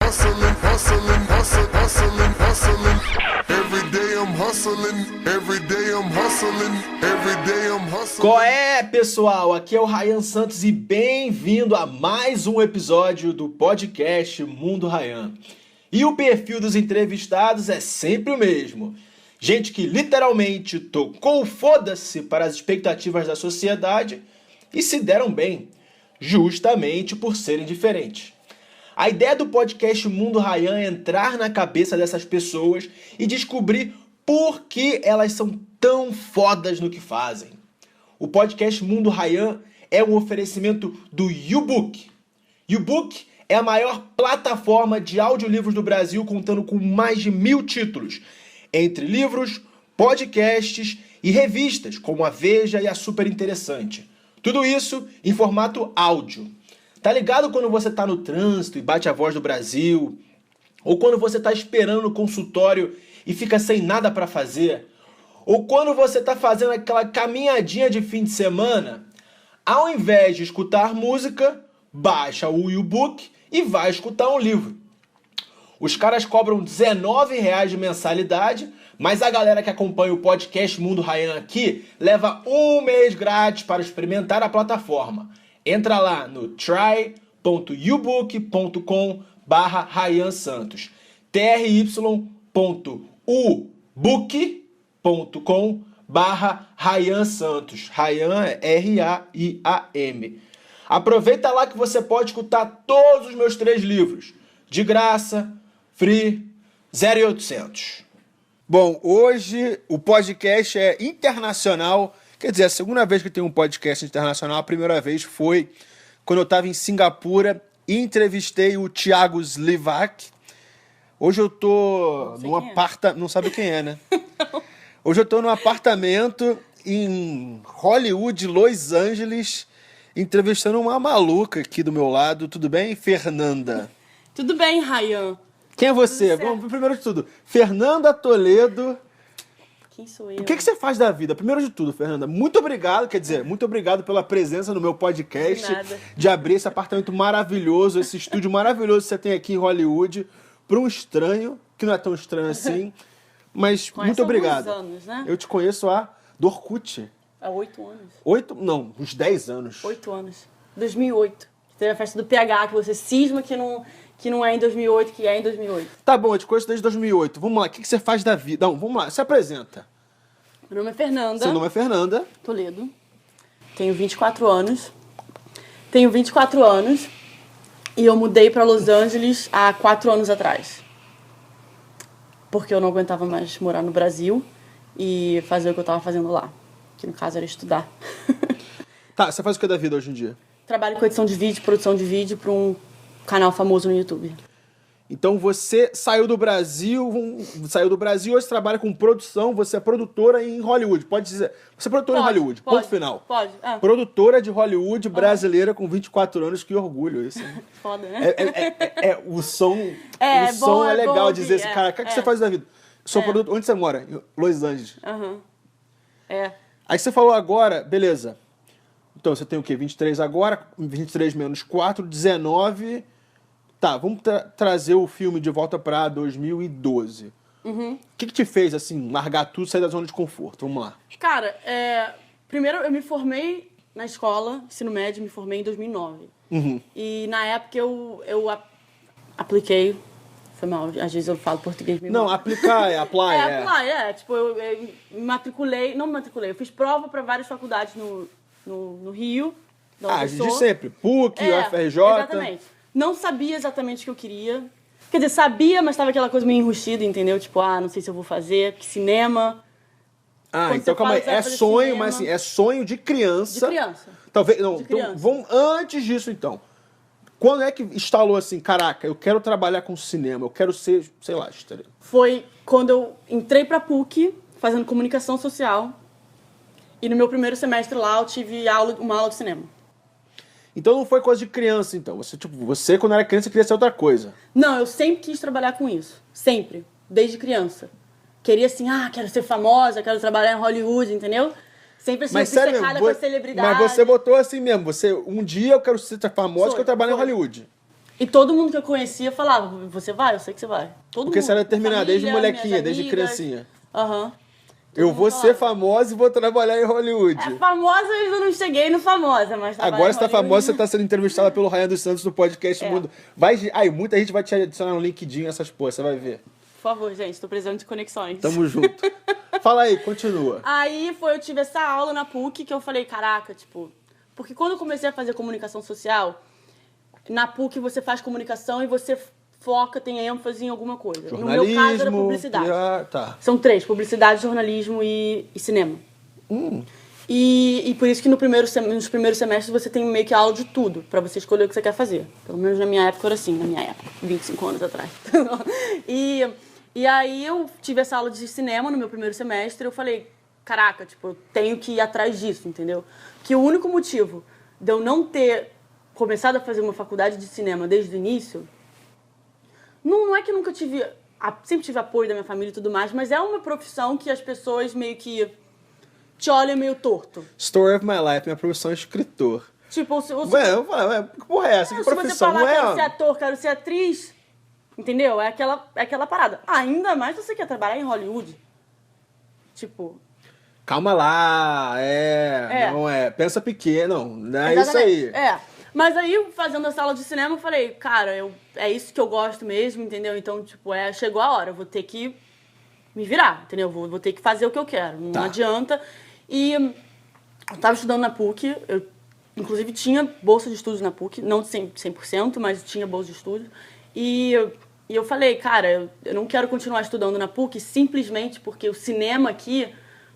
hustling, hustling, hustling, hustling, hustling. Every day I'm hustling, every day I'm hustling, every day I'm hustling. Qual é, pessoal? Aqui é o Ryan Santos e bem-vindo a mais um episódio do podcast Mundo Ryan. E o perfil dos entrevistados é sempre o mesmo. Gente que literalmente tocou o foda-se para as expectativas da sociedade e se deram bem, justamente por serem diferentes. A ideia do podcast Mundo Ryan é entrar na cabeça dessas pessoas e descobrir por que elas são tão fodas no que fazem. O podcast Mundo Ryan é um oferecimento do YouBook. YouBook é a maior plataforma de audiolivros do Brasil, contando com mais de 1000 títulos, entre livros, podcasts e revistas, como a Veja e a Super Interessante. Tudo isso em formato áudio. Tá ligado quando você tá no trânsito e bate a voz do Brasil? Ou quando você tá esperando no consultório e fica sem nada pra fazer? Ou quando você tá fazendo aquela caminhadinha de fim de semana? Ao invés de escutar música, baixa o YouBook e vai escutar um livro. Os caras cobram R$19 de mensalidade, mas a galera que acompanha o podcast Mundo Ryan aqui leva um mês grátis para experimentar a plataforma. Entra lá no try.ubook.com/Ryan Santos. try.ubook.com/Ryan Santos. Ryan é R-A-I-A-M. Aproveita lá que você pode escutar todos os meus 3 livros. De graça, free, 0800. Bom, hoje o podcast é internacional. Quer dizer, a segunda vez que tem um podcast internacional, a primeira vez foi quando eu estava em Singapura e entrevistei o Thiago Slivak. Hoje eu tô num apartamento... Não sabe quem é, né? Hoje eu tô num apartamento em Hollywood, Los Angeles, entrevistando uma maluca aqui do meu lado. Tudo bem, Fernanda? Tudo bem, Ryan. Quem é você? Bom, primeiro de tudo, Fernanda Toledo. Quem sou eu? O que você faz da vida? Primeiro de tudo, Fernanda, muito obrigado, muito obrigado pela presença no meu podcast, De nada. de abrir esse apartamento maravilhoso, esse estúdio maravilhoso que você tem aqui em Hollywood, para um estranho, que não é tão estranho assim, mas Conhece muito obrigado. alguns anos, né? Eu te conheço do Orkut. Há 8 anos. Uns 10 anos. 8 anos. 2008. Teve a festa do PH, que você cisma que não é em 2008, que é em 2008. Tá bom, eu te conheço desde 2008. Vamos lá, o que você faz da vida? Não, vamos lá, se apresenta. Meu nome é Fernanda. Seu nome é Fernanda. Toledo. Tenho 24 anos. E eu mudei pra Los Angeles há 4 anos atrás. Porque eu não aguentava mais morar no Brasil e fazer o que eu tava fazendo lá. Que no caso era estudar. Tá, você faz o que da vida hoje em dia? Trabalho com edição de vídeo, produção de vídeo pra um canal famoso no YouTube. Então você saiu do Brasil, hoje trabalha com produção, você é produtora em Hollywood, pode dizer. Você é produtora em Hollywood, ponto final. Pode. Produtora de Hollywood brasileira com 24 anos, que orgulho isso. Foda, né? O som É legal bom dizer ouvir, assim, cara, o que você faz da vida? Sou produtor. Onde você mora? Em Los Angeles. Aí você falou agora, beleza. Então você tem o quê? 23 agora, 23 menos 4, 19. Tá, vamos trazer o filme de volta pra 2012. O que te fez, assim, largar tudo e sair da zona de conforto? Vamos lá. Cara, primeiro eu me formei na escola, ensino médio, me formei em 2009. E na época eu apliquei. Foi mal, às vezes eu falo português meio Não, mal. aplicar, apply. Tipo, eu me matriculei, eu fiz prova pra várias faculdades no Rio. De sempre. PUC, UFRJ. Exatamente. Não sabia exatamente o que eu queria. Quer dizer, sabia, mas tava aquela coisa meio enrustida, entendeu? Tipo, não sei se eu vou fazer, porque cinema... Quando Então calma aí, é sonho, cinema, mas assim, é sonho de criança. De criança. Talvez, não, De então criança. vamos antes disso então. Quando é que instalou assim, caraca, eu quero trabalhar com cinema, eu quero ser, sei lá, Foi quando eu entrei pra PUC, fazendo comunicação social, e no meu primeiro semestre lá eu tive uma aula de cinema. Então não foi coisa de criança, então. Você quando era criança queria ser outra coisa. Não, eu sempre quis trabalhar com isso. Sempre. Desde criança. Queria assim, quero ser famosa, quero trabalhar em Hollywood, entendeu? Sempre assim, obcecada com a celebridade. Mas você botou assim mesmo, um dia eu quero ser famosa que eu trabalho em Hollywood. E todo mundo que eu conhecia falava, você vai? Eu sei que você vai. Todo Porque mundo. você era determinada desde Família, molequinha, minhas desde amigas. criancinha. Aham. Eu mundo vou ser falava. famosa e vou trabalhar em Hollywood. Famosa, eu ainda não cheguei no famosa, mas trabalhar Agora em você tá Hollywood- famosa, você tá sendo entrevistada pelo Ryan dos Santos no podcast É. Mundo. Aí, muita gente vai te adicionar no LinkedIn, essas porra, você vai ver. Por favor, gente, tô precisando de conexões. Tamo junto. Fala aí, continua. Aí eu tive essa aula na PUC que eu falei, caraca, tipo... Porque quando eu comecei a fazer comunicação social, na PUC você faz comunicação e você foca, tem ênfase em alguma coisa. No meu caso era publicidade. Tá. São 3, publicidade, jornalismo e cinema. E por isso que nos primeiros semestres você tem meio que aula de tudo, pra você escolher o que você quer fazer. Pelo menos na minha época era assim, 25 anos atrás. E aí eu tive essa aula de cinema no meu primeiro semestre, eu falei, caraca, tipo, eu tenho que ir atrás disso, entendeu? Que o único motivo de eu não ter começado a fazer uma faculdade de cinema desde o início, não é que eu nunca tive, sempre tive apoio da minha família e tudo mais, mas é uma profissão que as pessoas meio que te olham meio torto. Story of my life, minha profissão é escritor. Tipo, Ué, que porra é essa? Que se você profissão? falar Não quero ser é? ator, quero ser atriz, entendeu? É aquela parada. Ainda mais se você quer trabalhar em Hollywood. Tipo, Calma lá, não é. Pensa pequeno, não é isso aí. É. Mas aí, fazendo essa aula de cinema, eu falei, cara, é isso que eu gosto mesmo, entendeu? Então, tipo, chegou a hora, eu vou ter que me virar, entendeu? Vou ter que fazer o que eu quero, não Tá. adianta. E eu tava estudando na PUC, eu inclusive tinha bolsa de estudos na PUC, não de 100%, mas tinha bolsa de estudos. E eu falei, cara, eu não quero continuar estudando na PUC simplesmente porque o cinema aqui,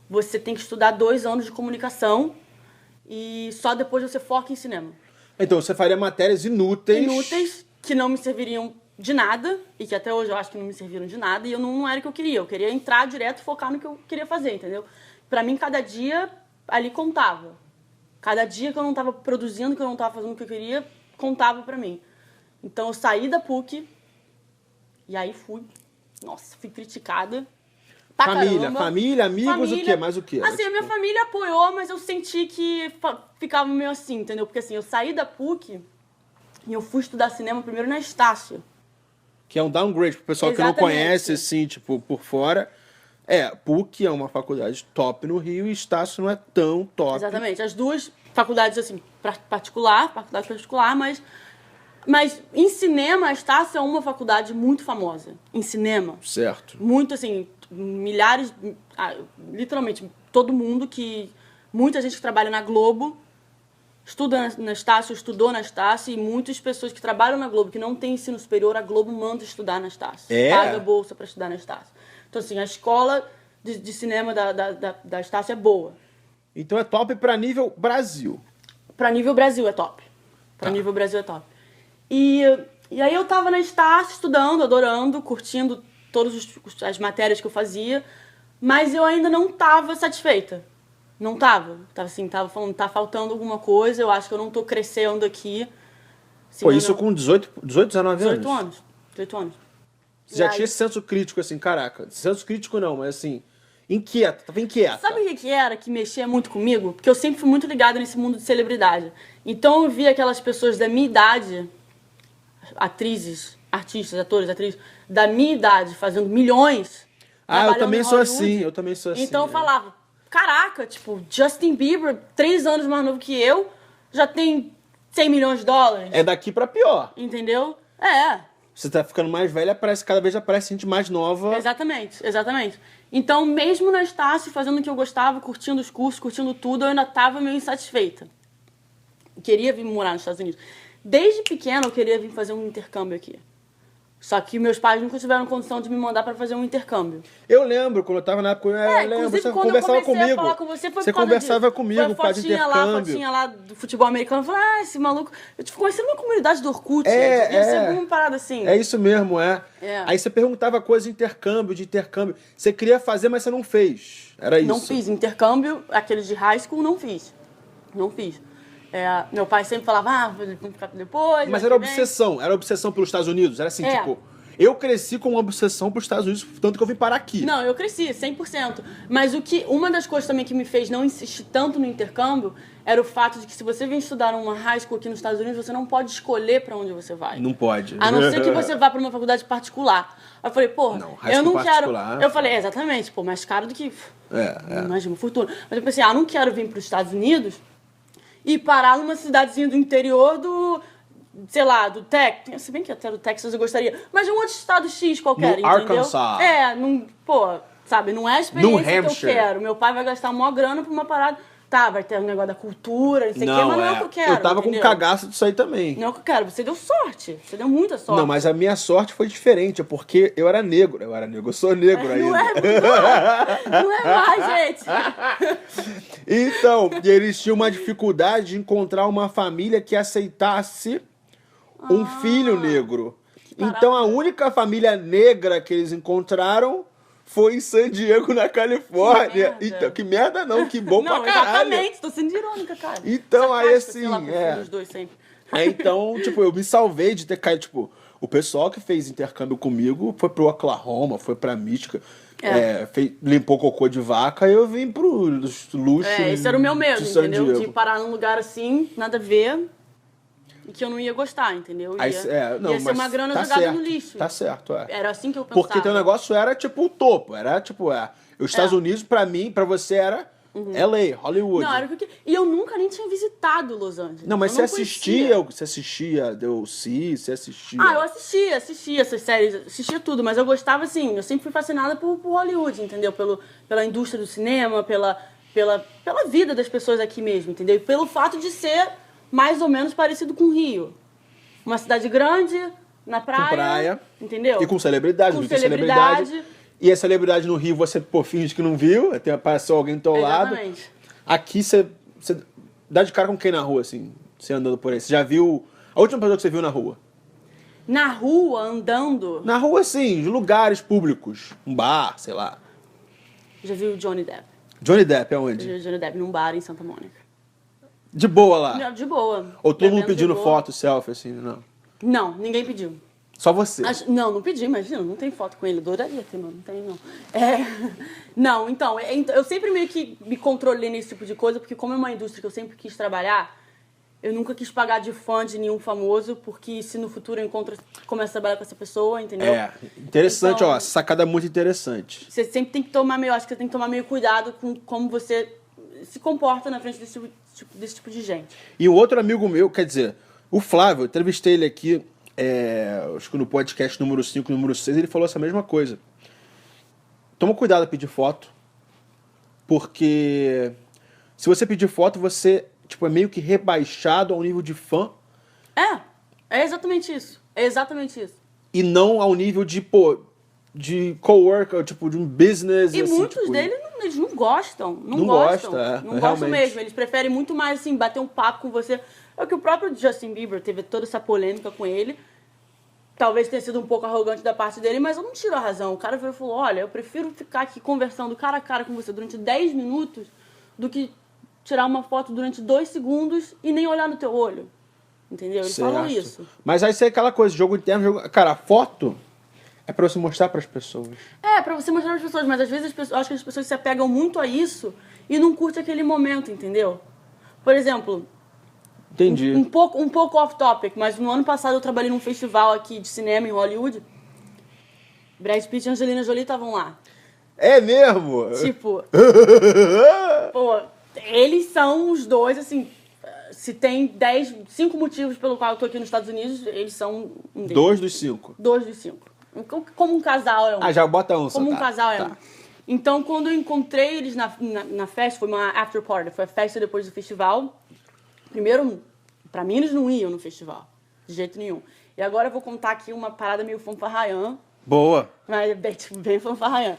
você tem que estudar 2 anos de comunicação e só depois você foca em cinema. Então, você faria matérias inúteis. Que não me serviriam de nada, e que até hoje eu acho que não me serviram de nada, e eu não era o que eu queria. Eu queria entrar direto e focar no que eu queria fazer, entendeu? Pra mim, cada dia ali contava. Cada dia que eu não tava produzindo, que eu não tava fazendo o que eu queria, contava pra mim. Então, eu saí da PUC, e aí fui criticada. Pra caramba. Família, amigos, o quê? Mais o quê? Assim, a minha família apoiou, mas eu senti que ficava meio assim, entendeu? Porque assim, eu saí da PUC e eu fui estudar cinema primeiro na Estácio. Que é um downgrade pro pessoal que não Exatamente. conhece, assim, tipo, por fora. PUC é uma faculdade top no Rio e Estácio não é tão top. Exatamente. As duas faculdades, assim, faculdade particular, mas em cinema, a Estácio é uma faculdade muito famosa. Em cinema. Certo. Muito, assim, milhares, literalmente, todo mundo muita gente que trabalha na Globo estuda na Estácio, estudou na Estácio, e muitas pessoas que trabalham na Globo, que não têm ensino superior, a Globo manda estudar na Estácio. Paga bolsa para estudar na Estácio. Então, assim, a escola de cinema da Estácio é boa. Então é top pra nível Brasil. Pra nível Brasil é top. Nível Brasil é top. E aí eu tava na Estácio estudando, adorando, curtindo todas as matérias que eu fazia, mas eu ainda não tava satisfeita. Não tava. Tava falando, tá faltando alguma coisa, eu acho que eu não tô crescendo aqui. Assim, Pô, isso com 18, 19 anos? 18 anos. Você já tinha esse senso crítico, assim, caraca. Senso crítico não, mas assim, tava inquieta. Sabe o que era que mexia muito comigo? Porque eu sempre fui muito ligada nesse mundo de celebridade. Então eu via aquelas pessoas da minha idade, artistas, atores, atrizes, da minha idade, fazendo milhões. Eu também em sou Hollywood. assim. Então eu falava, caraca, tipo, Justin Bieber, 3 anos mais novo que eu, já tem 100 milhões de dólares. É daqui pra pior. Entendeu? Você tá ficando mais velha, cada vez aparece gente mais nova. Exatamente. Então, mesmo na Estácio, fazendo o que eu gostava, curtindo os cursos, curtindo tudo, eu ainda tava meio insatisfeita. Queria vir morar nos Estados Unidos. Desde pequena, eu queria vir fazer um intercâmbio aqui. Só que meus pais nunca tiveram condição de me mandar pra fazer um intercâmbio. Eu lembro, quando eu tava na época, Inclusive, você quando conversava eu comecei comigo. a falar com você, foi Você por causa conversava disso. comigo Foi por causa de intercâmbio. Fotinha lá do futebol americano. Eu falei, esse maluco... Eu te conheci numa comunidade do Orkut. É, Devia ser alguma parada assim. É isso mesmo, é. Aí você perguntava coisa de intercâmbio. Você queria fazer, mas você não fez. Era isso. Não fiz intercâmbio, aqueles de high school, não fiz. Meu pai sempre falava, vamos ficar depois. Mas era obsessão pelos Estados Unidos. Era assim, tipo, Eu cresci com uma obsessão pros Estados Unidos, tanto que eu vim parar aqui. Não, eu cresci, 100%. Mas uma das coisas também que me fez não insistir tanto no intercâmbio era o fato de que se você vem estudar numa high school aqui nos Estados Unidos, você não pode escolher pra onde você vai. Não pode. A não ser que você vá pra uma faculdade particular. Aí eu falei, porra, Não, high eu school não quero... particular. Eu falei, exatamente, pô, mais caro do que... É. Imagina, uma fortuna. Mas eu pensei, não quero vir pros Estados Unidos e parar numa cidadezinha do interior do... sei lá, do Texas, se bem que até do Texas eu gostaria, mas de um outro estado X qualquer, No entendeu? Arkansas. Sabe, não é a experiência que eu Hampshire. quero. Meu pai vai gastar maior grana pra uma parada, vai ter um negócio da cultura, não sei o quê, mas não é o que eu quero, Eu tava entendeu? com cagaço disso aí também. Não é o que eu quero, você deu sorte, você deu muita sorte. Não, mas a minha sorte foi diferente, é porque eu era negro. Eu sou negro ainda. Não é mais, gente. Então, e eles tinham uma dificuldade de encontrar uma família que aceitasse um filho negro. Então a única família negra que eles encontraram foi em San Diego, na Califórnia. Que merda. Então, que merda não, que bom Não, pra caralho. exatamente, tô sendo irônica, cara. Então, aí, Sarcástica, assim, sei lá, prefiro os dois sempre. Então, tipo, eu me salvei de ter caído, tipo, o pessoal que fez intercâmbio comigo foi pro Oklahoma, foi pra Mística, limpou cocô de vaca, e eu vim pro luxo Esse era o meu medo, de San entendeu? Diego. De parar num lugar assim, nada a ver, e que eu não ia gostar, entendeu? Aí, Ia ser mas uma grana tá jogada certo, no lixo. Tá certo, é. Era assim que eu pensava. Porque teu negócio era, tipo, o topo. Era, tipo, os Estados Unidos, pra mim, pra você, era LA, Hollywood. Não, era porque... E eu nunca nem tinha visitado Los Angeles. Não, mas eu você conhecia. assistia The O.C., você assistia... Eu assistia essas séries, assistia tudo, mas eu gostava, assim, eu sempre fui fascinada por Hollywood, entendeu? Pela indústria do cinema, pela vida das pessoas aqui mesmo, entendeu? E pelo fato de ser mais ou menos parecido com o Rio. Uma cidade grande, na praia, Com praia. entendeu? E com celebridade. Com Porque celebridade. E a celebridade no Rio, você, finge que não viu, até apareceu alguém do teu lado. Exatamente. Aqui, você dá de cara com quem na rua, assim, você andando por aí? Você já viu... A última pessoa que você viu na rua? Na rua, andando, Na rua, sim, de lugares públicos. Um bar, sei lá. já vi o Johnny Depp. Johnny Depp, Já aonde? vi o Johnny Depp num bar em Santa Mônica. De boa lá. De boa. Ou todo mundo Bebendo de pedindo boa. foto, selfie, assim, não. Não, ninguém pediu. Só você. Não pedi, imagina, não tem foto com ele. Adoraria ter, não tem, não. Não, então, eu sempre meio que me controlei nesse tipo de coisa, porque como é uma indústria que eu sempre quis trabalhar, eu nunca quis pagar de fã de nenhum famoso, porque se no futuro eu começo a trabalhar com essa pessoa, entendeu? Interessante, Então, ó, essa sacada é muito interessante. Você sempre tem que tomar meio, acho que você tem que tomar meio cuidado com como você se comporta na frente desse tipo de gente. E um outro amigo meu, quer dizer, o Flávio, eu entrevistei ele aqui, acho que no podcast número 5, número 6, ele falou essa mesma coisa. Toma cuidado a pedir foto, porque se você pedir foto, você é meio que rebaixado ao nível de fã. É exatamente isso. É exatamente isso. E não ao nível de coworker, de um business. E assim, muitos deles eles não gostam. Não gostam, Não realmente. gostam mesmo. Eles preferem muito mais, assim, bater um papo com você. É o que o próprio Justin Bieber teve toda essa polêmica com ele. Talvez tenha sido um pouco arrogante da parte dele, mas eu não tiro a razão. O cara veio e falou, olha, eu prefiro ficar aqui conversando cara a cara com você durante 10 minutos do que tirar uma foto durante 2 segundos e nem olhar no teu olho. Entendeu? Eles falam isso. Mas aí isso é aquela coisa, jogo interno, Cara, a foto é pra você mostrar pras pessoas. Pra você mostrar pras pessoas, mas às vezes acho que as pessoas se apegam muito a isso e não curtem aquele momento, entendeu? Por exemplo, Entendi. um pouco off-topic, mas no ano passado eu trabalhei num festival aqui de cinema em Hollywood. Brad Pitt e Angelina Jolie estavam lá. É mesmo? Tipo, pô, eles são os dois, assim, se tem 5 motivos pelo qual eu tô aqui nos Estados Unidos, eles são um deles. 2 dos 5. 2 dos 5. Como um casal é um. Já bota um. Como um tá, casal é tá. um. Então, quando eu encontrei eles na festa, foi uma after party, foi a festa depois do festival. Primeiro, pra mim, eles não iam no festival, de jeito nenhum. E agora eu vou contar aqui uma parada meio fanfarraian, Boa. mas bem fanfarraian.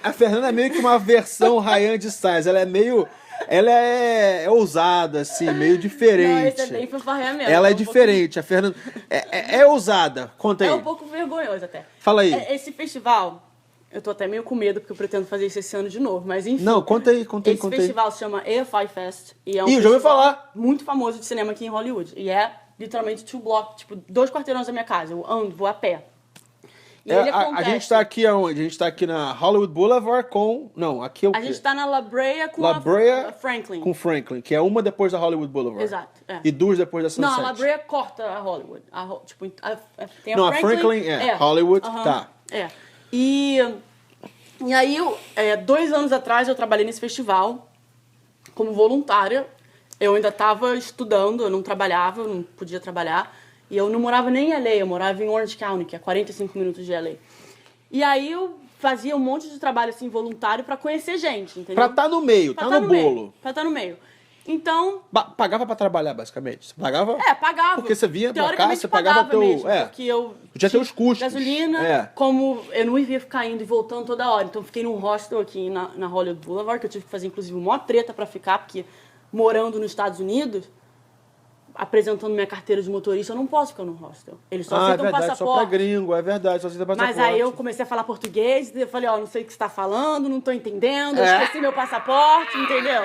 A Fernanda é meio que uma versão Ryan de Sainz. Ela é meio... Ela é ousada, assim, meio diferente. Não, esse é bem fanfarraian mesmo. Ela é um diferente. A Fernanda é ousada. Conta aí. É um pouco vergonhoso até. Fala aí. Esse festival, eu tô até meio com medo, porque eu pretendo fazer isso esse ano de novo, mas enfim. Não, conta aí. Esse festival se chama AFI Fest. E é um Ih, eu já ouvi festival falar. muito famoso de cinema aqui em Hollywood. E é literalmente 2 blocos, 2 quarteirões da minha casa. Eu ando, vou a pé. E ele a acontece. gente tá aqui aonde? A gente tá aqui na Hollywood Boulevard com... Não, aqui é o quê? A gente tá na La Brea com La Brea a Franklin. com Franklin, que é uma depois da Hollywood Boulevard. Exato, é. E duas depois da Sunset. Não, a La Brea corta a Hollywood. Tem Não, a Franklin é Hollywood, tá. É. E aí, 2 anos atrás, eu trabalhei nesse festival como voluntária. Eu ainda estava estudando, eu não trabalhava, eu não podia trabalhar. E eu não morava nem em LA, eu morava em Orange County, que é 45 minutos de LA. E aí eu fazia um monte de trabalho assim voluntário pra conhecer gente, entendeu? Pra estar no meio, Pra tá tá no meio, bolo. pra estar no meio. Então, Pagava pra trabalhar, basicamente. Você pagava? pagava. Porque você vinha pra cá, Teoricamente, você pagava teu... mesmo, porque eu Podia ter os custos. gasolina, como eu não ia ficar indo e voltando toda hora. Então, eu fiquei num hostel aqui na Hollywood Boulevard, que eu tive que fazer, inclusive, uma treta pra ficar, porque morando nos Estados Unidos, apresentando minha carteira de motorista, eu não posso ficar num hostel. Eles só aceitam verdade, só pra passaporte. gringo, é verdade, só aceita passaporte. Mas aí eu comecei a falar português, e eu falei, não sei o que você tá falando, não tô entendendo, eu esqueci meu passaporte, entendeu?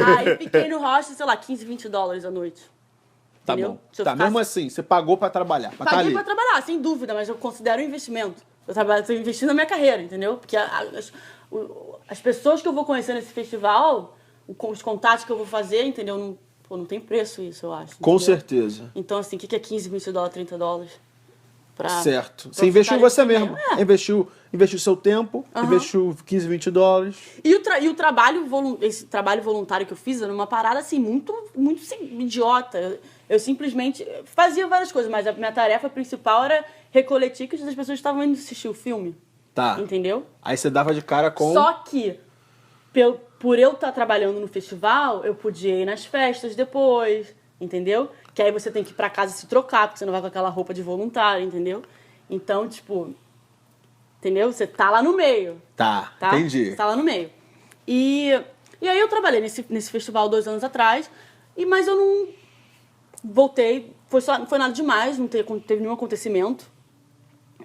Aí fiquei no hostel, sei lá, 15, 20 dólares a noite. Tá entendeu? bom. Se eu Tá, ficasse- mesmo assim, você pagou pra trabalhar, pra estar Paguei ali. pra trabalhar, sem dúvida, mas eu considero um investimento. Tô investindo na minha carreira, entendeu? Porque as pessoas que eu vou conhecer nesse festival, os contatos que eu vou fazer, entendeu? Não tem preço isso, eu acho. Com entendeu? certeza. Então, assim, o que é 15, 20 dólares, 30 dólares? Certo. pra Você investiu em ficar você ali mesmo. também. Investiu seu tempo, investiu 15, 20 dólares. E o trabalho, esse trabalho voluntário que eu fiz era uma parada, assim, muito assim, idiota. Eu simplesmente fazia várias coisas, mas a minha tarefa principal era recolher tickets das pessoas que estavam indo assistir o filme. Tá. Entendeu? Aí você dava de cara com... Só que, por eu estar trabalhando no festival, eu podia ir nas festas depois, entendeu? Que aí você tem que ir pra casa se trocar, porque você não vai com aquela roupa de voluntário, entendeu? Então, tipo... Entendeu? Você tá lá no meio. Tá, Tá? entendi. Você tá lá no meio. E aí eu trabalhei nesse festival 2 anos atrás, mas eu não voltei. Não foi nada demais, não teve nenhum acontecimento.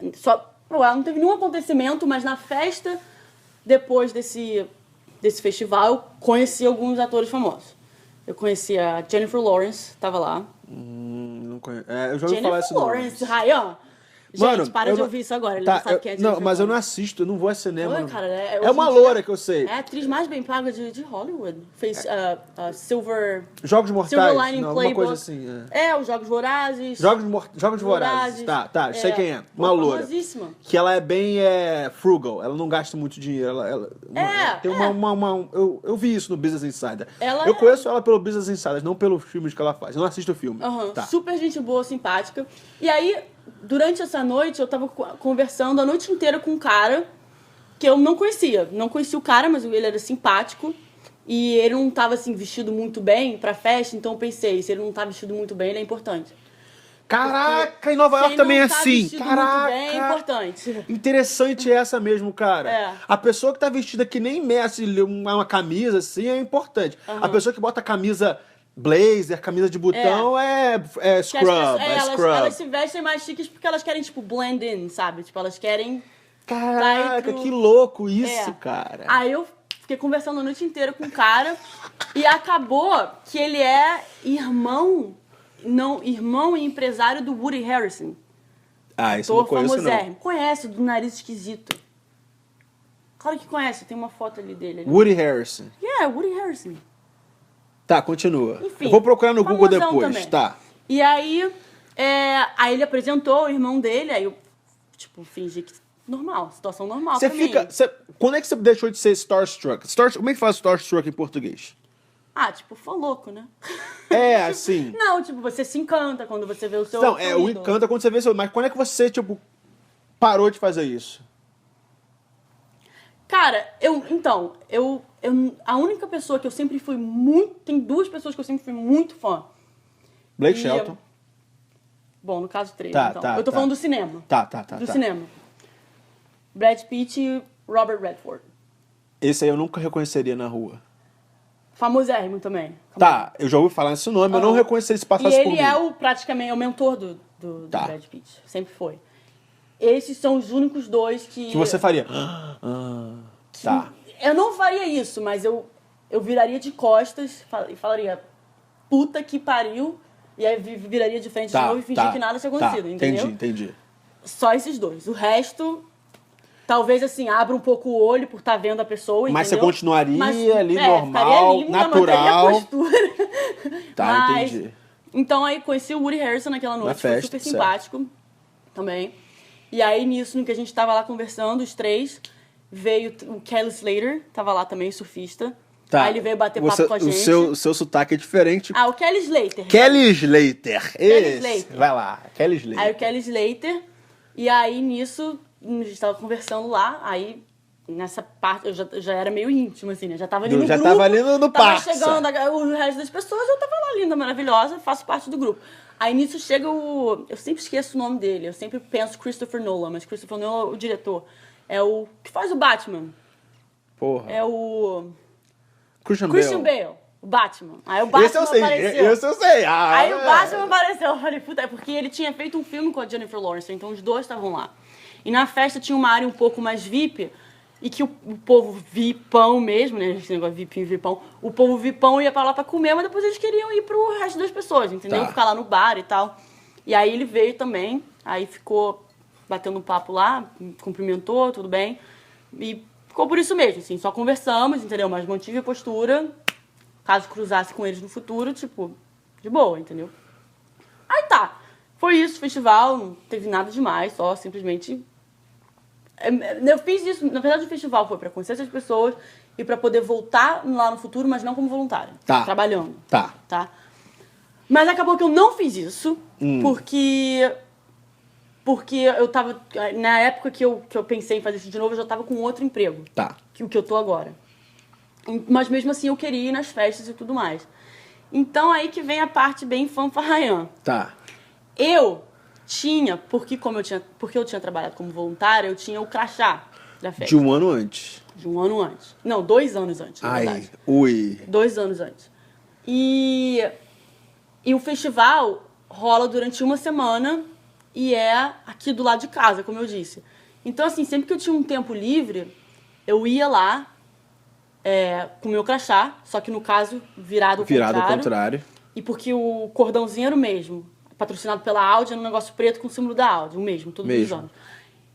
Não teve nenhum acontecimento, mas na festa, depois desse festival, eu conheci alguns atores famosos. Eu conheci a Jennifer Lawrence, tava lá. Não conheço. Eu já ouvi falar Jennifer esse nome. Lawrence, Ryan. Mano, Gente, para eu de não- ouvir isso agora, ele Tá, não sabe quem é não, Jennifer mas eu não Lawrence. assisto, eu não vou a cinema. Oi, não. cara, É hoje uma em dia, loura que eu sei. É a atriz mais bem paga de Hollywood. Fez Silver... Jogos Silver Mortais, Lining não, alguma Playbook. coisa assim. Os Jogos Vorazes. Jogos Vorazes. Tá, sei quem é. Uma loura. Famosíssima. Que ela é bem frugal, ela não gasta muito dinheiro. Ela tem eu vi isso no Business Insider. Ela Eu é- conheço ela pelo Business Insider, não pelos filmes que ela faz. Eu não assisto o filme. Aham, Tá. Super gente boa, simpática. E aí, durante essa noite, eu tava conversando a noite inteira com um cara que eu não conhecia. Não conhecia o cara, mas ele era simpático. E ele não tava, assim, vestido muito bem pra festa, então eu pensei, se ele não tá vestido muito bem, ele é importante. Caraca, em Nova Se York ele também é não tá assim. vestido Caraca. muito bem, é importante. Interessante essa mesmo, cara. É. A pessoa que tá vestida que nem Messi, uma camisa assim, é importante. A pessoa que bota camisa blazer, camisa de botão é Que as scrub, pessoas- é scrub. elas se vestem mais chiques porque elas querem, tipo, blend in, sabe? Tipo, elas querem... Caraca, pro- que louco isso, É. cara. Aí eu fiquei conversando a noite inteira com o cara e acabou que ele é irmão e empresário do Woody Harrelson. Isso eu não conheço, não. famosérrimo. Conhece, do nariz esquisito. Claro que conhece, tem uma foto ali dele. Woody Harrelson. Woody Harrelson. Tá, continua. Enfim, Eu vou procurar no Google famosão depois, também. tá. E aí, aí ele apresentou o irmão dele, aí eu, tipo, fingi que normal, situação normal Você pra mim. fica... quando é que você deixou de ser starstruck? Como é que fala starstruck em português? Tipo, foi louco, né? É, assim... Não, tipo, você se encanta quando você vê o seu Não, seu o ídolo. encanto é quando você vê seu... Mas quando é que você, tipo, parou de fazer isso? Cara, a única pessoa que eu sempre fui muito... Tem 2 pessoas que eu sempre fui muito fã. Blake E- Shelton. Bom, no caso 3, Tá, então. tá, Eu tô tá. falando do cinema. Tá. Do cinema. Brad Pitt e Robert Redford. Esse aí eu nunca reconheceria na rua. Famosérrimo também. Tá, eu já ouvi falar nesse nome, eu não reconheceria se E passasse por ele mim. praticamente o mentor do Tá. Brad Pitt. Sempre foi. Esses são os únicos 2 que... Que você faria. Tá. Eu não faria isso, mas eu viraria de costas e falaria puta que pariu, e aí viraria de frente de novo e fingir que nada tinha acontecido, entendeu? Entendi. Só esses dois. O resto, talvez assim, abra um pouco o olho por estar vendo a pessoa, Mas entendeu? você continuaria ali ficaria normal, linda, natural. manteria a postura. Tá, entendi. Então aí conheci o Woody Harrelson naquela noite, foi festa, super certo. simpático também. E aí nisso, no que a gente tava lá conversando, os três, veio o Kelly Slater, tava lá também, surfista. Tá. Aí ele veio bater papo com a gente. O seu sotaque é diferente. Ah, o Kelly Slater. Kelly Slater. Esse. Slater. Vai lá, Kelly Slater. Aí o Kelly Slater. E aí nisso, a gente tava conversando lá, aí nessa parte, eu já era meio íntimo, assim, né? Já tava ali no Já grupo. tava ali no tava parça. chegando o resto das pessoas, eu tava lá linda, maravilhosa, faço parte do grupo. Aí nisso chega o... Eu sempre esqueço o nome dele, eu sempre penso Christopher Nolan, mas Christopher Nolan é o diretor. É o que faz o Batman. Porra. É o... Christian Bale. O Batman. Aí o Batman Esse eu sei, apareceu. esse eu sei. Ah, Aí o Batman apareceu. Eu falei, puta, é porque ele tinha feito um filme com a Jennifer Lawrence, então os dois estavam lá. E na festa tinha uma área um pouco mais VIP, e que o povo vipão mesmo, né? Esse negócio vipinho, vipão. O povo vipão ia pra lá pra comer, mas depois eles queriam ir pro resto das pessoas, entendeu? Tá. Ficar lá no bar e tal. E aí ele veio também, aí ficou batendo um papo lá, cumprimentou, tudo bem. E ficou por isso mesmo, assim, só conversamos, entendeu? Mas mantive a postura, caso cruzasse com eles no futuro, tipo, de boa, entendeu? Aí tá, foi isso, festival, não teve nada demais, só simplesmente... Eu fiz isso, na verdade o festival foi pra conhecer essas pessoas e pra poder voltar lá no futuro, mas não como voluntária, trabalhando. Tá? Mas acabou que eu não fiz isso, porque eu tava, na época que eu pensei em fazer isso de novo, eu já tava com outro emprego, que o que eu tô agora. Mas mesmo assim eu queria ir nas festas e tudo mais. Então aí que vem a parte bem fanfarraiã. Eu tinha, porque eu tinha trabalhado como voluntária, eu tinha o crachá da festa. De um ano antes. De um ano antes. Não, 2 anos antes, na verdade. 2 anos antes. E o festival rola durante uma semana e é aqui do lado de casa, como eu disse. Então, assim, sempre que eu tinha um tempo livre, eu ia lá com o meu crachá, só que no caso, virado ao contrário. E porque o cordãozinho era o mesmo. Patrocinado pela Audi, era um negócio preto com o símbolo da Audi, o mesmo, todos os anos.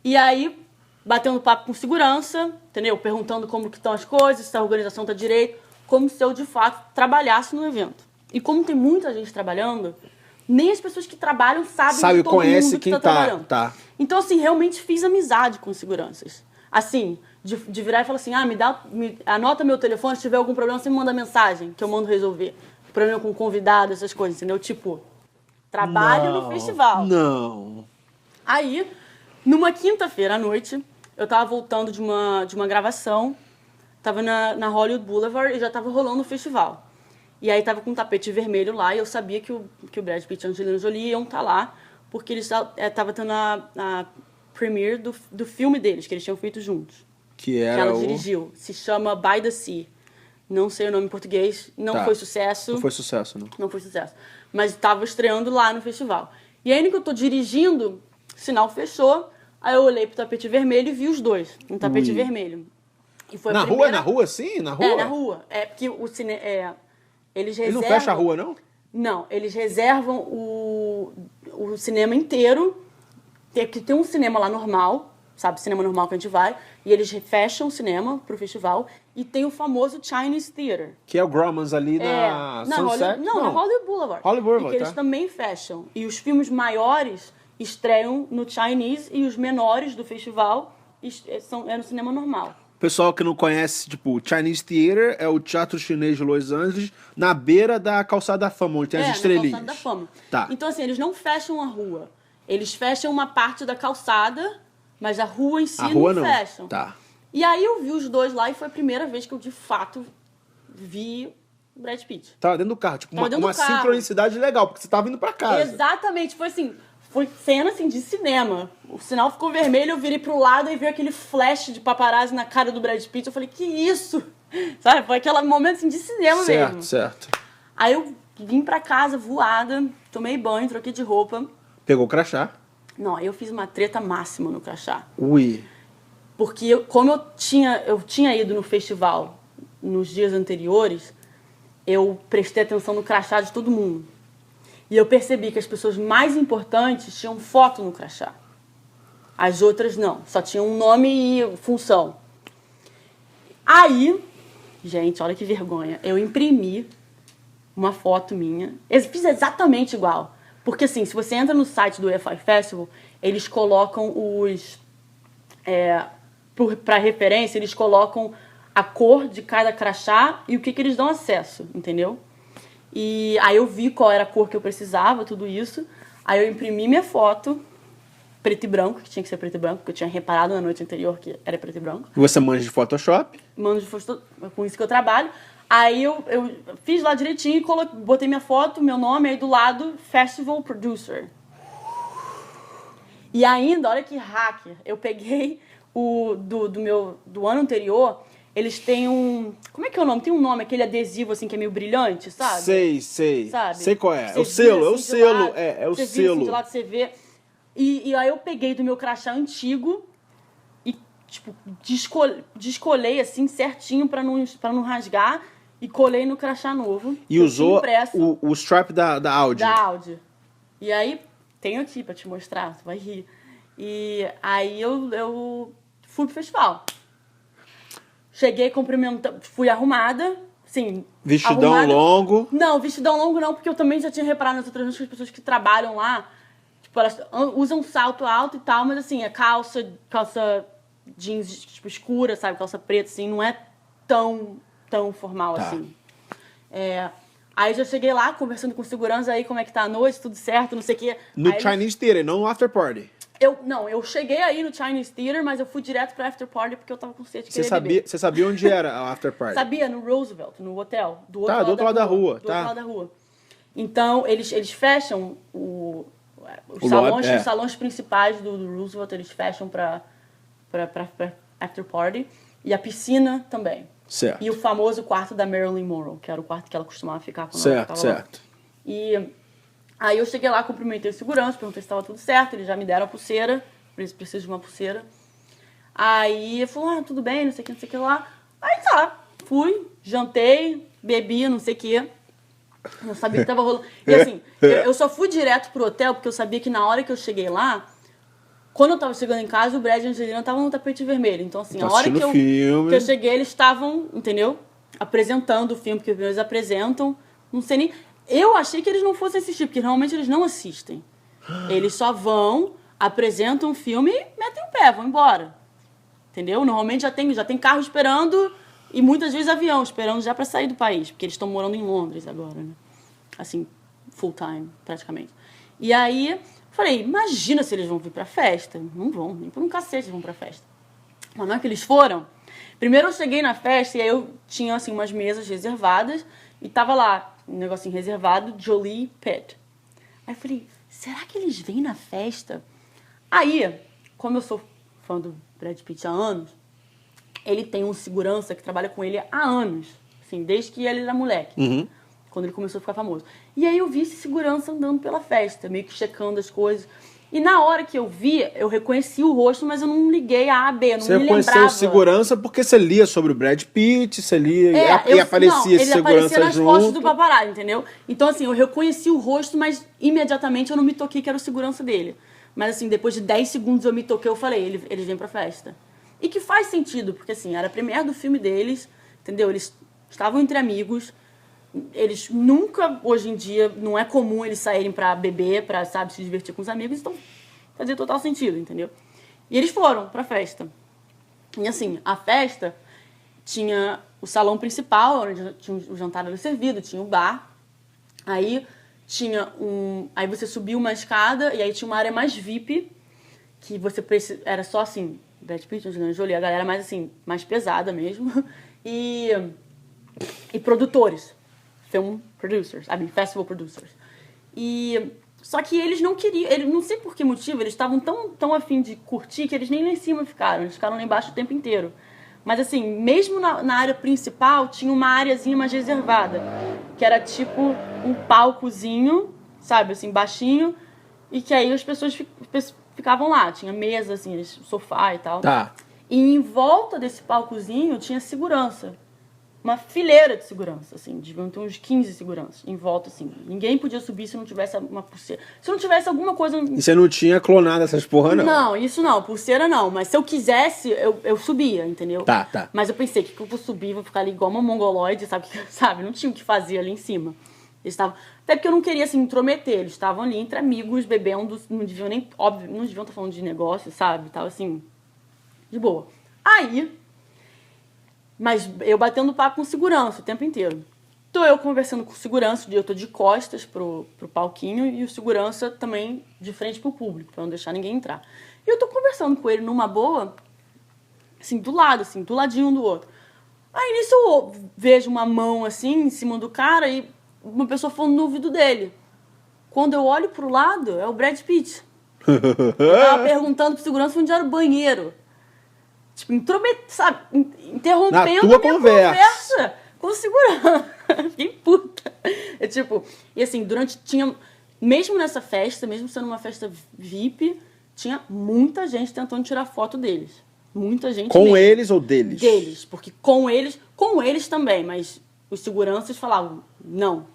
E aí, batendo papo com segurança, entendeu? Perguntando como que estão as coisas, se a organização está direito, como se eu, de fato, trabalhasse no evento. E como tem muita gente trabalhando, nem as pessoas que trabalham sabem de todo mundo que está trabalhando. Então, assim, realmente fiz amizade com seguranças. Assim, de virar e falar assim, anota meu telefone, se tiver algum problema, você me manda mensagem, que eu mando resolver. Problema com convidado, essas coisas, entendeu? Tipo... Trabalho no festival. Não. Aí, numa quinta-feira à noite, eu tava voltando de uma gravação, tava na Hollywood Boulevard e já tava rolando o festival. E aí tava com um tapete vermelho lá e eu sabia que o Brad Pitt e a Angelina Jolie iam estar lá, porque eles estavam tendo a premiere do filme deles, que eles tinham feito juntos. Que ela dirigiu. Se chama By the Sea. Não sei o nome em português, não foi sucesso. Não foi sucesso, não. Não foi sucesso. Mas estava estreando lá no festival. E aí, no que eu tô dirigindo, o sinal fechou, aí eu olhei pro tapete vermelho e vi os dois, no tapete vermelho. E foi na rua, sim? Na rua? Na rua. É porque o cinema... Eles reservam... Ele não fecha a rua, não? Não, eles reservam o cinema inteiro, que tem um cinema lá normal, sabe, cinema normal que a gente vai, e eles fecham o cinema pro festival, e tem o famoso Chinese Theater. Que é o Grauman's ali na Sunset? Na Hollywood Boulevard. Hollywood Boulevard, e que eles também fecham. E os filmes maiores estreiam no Chinese, e os menores do festival é no cinema normal. Pessoal que não conhece, tipo, o Chinese Theater é o teatro chinês de Los Angeles, na beira da Calçada da Fama, onde tem as estrelinhas. Na Calçada da Fama. Tá. Então, assim, eles não fecham a rua. Eles fecham uma parte da calçada, mas a rua em si não fecham. Tá. E aí eu vi os dois lá e foi a primeira vez que eu, de fato, vi o Brad Pitt. Tava dentro do carro, tipo, uma sincronicidade legal, porque você tava indo pra casa. Exatamente, foi assim, foi cena assim de cinema. O sinal ficou vermelho, eu virei pro lado e vi aquele flash de paparazzi na cara do Brad Pitt. Eu falei, que isso? Sabe, foi aquele momento assim de cinema mesmo. Certo. Aí eu vim pra casa voada, tomei banho, troquei de roupa. Pegou o crachá? Não, aí eu fiz uma treta máxima no crachá. Ui. Porque como eu tinha ido no festival nos dias anteriores, eu prestei atenção no crachá de todo mundo. E eu percebi que as pessoas mais importantes tinham foto no crachá. As outras não, só tinha um nome e função. Aí, gente, olha que vergonha, eu imprimi uma foto minha, eu fiz exatamente igual. Porque assim, se você entra no site do EFI Festival, eles colocam para referência, eles colocam a cor de cada crachá e o que eles dão acesso, entendeu? E aí eu vi qual era a cor que eu precisava, tudo isso. Aí eu imprimi minha foto, preto e branco, que tinha que ser preto e branco, porque eu tinha reparado na noite anterior que era preto e branco. Você manja de Photoshop? Mano de Photoshop, com isso que eu trabalho. Aí eu fiz lá direitinho e botei minha foto, meu nome, aí do lado, Festival Producer. E ainda, olha que hacker, eu peguei do ano anterior, eles têm um... Como é que é o nome? Tem um nome, aquele adesivo assim que é meio brilhante, sabe? Sei. Sabe? Sei qual é. Você É o selo, vira, assim, lado, é o você selo. Vira, assim, de lado você vê. E aí eu peguei do meu crachá antigo e, tipo, descolei assim certinho pra não rasgar e colei no crachá novo. E usou o strap da Audi. Da Audi. E aí, tenho aqui pra te mostrar, tu vai rir. E aí eu fui pro festival. Cheguei cumprimentando, fui arrumada, sim. Vestidão arrumada. longo. Não, vestidão longo não, porque eu também já tinha reparado nas outras vezes que as pessoas que trabalham lá, tipo, elas usam salto alto e tal, mas assim, a calça jeans, tipo, escura, sabe? Calça preta, assim, não é tão formal assim. Aí já cheguei lá, conversando com segurança, aí como é que tá a noite, tudo certo, não sei o quê. No aí Chinese Theater, não no After Party. eu cheguei aí no Chinese Theater, mas eu fui direto pro After Party porque eu tava com sede de querer beber. Você sabia onde era o After Party? Sabia, no Roosevelt, no hotel. Do outro lado da rua. Do outro lado da rua. Então, eles fecham os salões principais do Roosevelt, eles fecham pra After Party. E a piscina também. Certo. E o famoso quarto da Marilyn Monroe, que era o quarto que ela costumava ficar quando ela ficava lá. E aí eu cheguei lá, cumprimentei o segurança, perguntei se estava tudo certo, eles já me deram a pulseira, preciso de uma pulseira. Aí ele falou, tudo bem, não sei o que lá. Aí tá, fui, jantei, bebi, não sei o que. Não sabia o que tava rolando. E assim, eu só fui direto pro hotel porque eu sabia que na hora que eu cheguei lá, quando eu tava chegando em casa, o Brad e a Angelina estavam no tapete vermelho. Então, assim, a hora que eu cheguei, eles estavam, entendeu? Apresentando o filme, porque eles apresentam. Não sei nem... Eu achei que eles não fossem assistir, porque normalmente eles não assistem. Eles só vão, apresentam o filme e metem o pé, vão embora. Entendeu? Normalmente já tem carro esperando e muitas vezes avião esperando já pra sair do país, porque eles estão morando em Londres agora, né? Assim, full time, praticamente. E aí... Falei, imagina se eles vão vir pra festa. Não vão, nem por um cacete eles vão pra festa. Mas não é que eles foram. Primeiro eu cheguei na festa e aí eu tinha, assim, umas mesas reservadas e tava lá, um negocinho reservado, Jolie Pitt. Aí eu falei, será que eles vêm na festa? Aí, como eu sou fã do Brad Pitt há anos, ele tem um segurança que trabalha com ele há anos. Assim, desde que ele era moleque. Uhum. Quando ele começou a ficar famoso. E aí eu vi esse segurança andando pela festa, meio que checando as coisas. E na hora que eu vi, eu reconheci o rosto, mas eu não liguei a AB, eu não me lembrava. Você reconheceu o segurança porque você lia sobre o Brad Pitt, você lia e aparecia esse segurança junto. Ele aparecia nas fotos do paparazzi, entendeu? Então assim, eu reconheci o rosto, mas imediatamente eu não me toquei que era o segurança dele. Mas assim, depois de 10 segundos eu me toquei, eu falei, eles vêm pra festa. E que faz sentido, porque assim, era a premiere do filme deles, entendeu? Eles estavam entre amigos. Eles nunca, hoje em dia, não é comum eles saírem pra beber, pra, sabe, se divertir com os amigos, então fazia total sentido, entendeu? E eles foram pra festa. E assim, a festa tinha o salão principal, onde tinha o jantar era servido, tinha o bar, aí aí você subia uma escada e aí tinha uma área mais VIP, que você era só assim, Brad Pitt, Angelina Jolie, a galera mais assim, mais pesada mesmo, e produtores. Film producers, festival producers. Só que eles não queriam, não sei por que motivo, eles estavam tão afim de curtir que eles nem lá em cima ficaram, eles ficaram lá embaixo o tempo inteiro. Mas assim, mesmo na área principal, tinha uma areazinha mais reservada, que era tipo um palcozinho, sabe, assim, baixinho, e que aí as pessoas ficavam lá, tinha mesa, assim, sofá e tal. Tá. E em volta desse palcozinho tinha segurança. uma fileira de segurança, assim, deviam ter uns 15 seguranças em volta, assim. Ninguém podia subir se não tivesse uma pulseira. Se não tivesse alguma coisa... E você não tinha clonado essas porra, não? Não, isso não, pulseira não. Mas se eu quisesse, eu subia, entendeu? Tá. Mas eu pensei, que eu vou subir, vou ficar ali igual uma mongoloide, sabe? Não tinha o que fazer ali em cima. Eles estavam... Até porque eu não queria, assim, intrometer. Eles estavam ali entre amigos, bebendo, não deviam nem... Óbvio, não deviam estar falando de negócio, sabe? Tava, assim, de boa. Aí... Mas eu batendo papo com segurança o tempo inteiro. Tô eu conversando com o segurança, eu tô de costas pro palquinho e o segurança também de frente pro público, pra não deixar ninguém entrar. E eu tô conversando com ele numa boa, assim, do lado, assim, do ladinho um do outro. Aí nisso eu vejo uma mão, assim, em cima do cara e uma pessoa falando no ouvido dele. Quando eu olho pro lado, é o Brad Pitt. Eu tava perguntando pro segurança onde era o banheiro. Tipo, sabe, interrompendo a minha conversa com o segurança. Fiquei puta. E assim, mesmo nessa festa, mesmo sendo uma festa VIP, tinha muita gente tentando tirar foto deles. Muita gente Com mesmo. eles ou deles? Deles, porque com eles também, mas os seguranças falavam, não.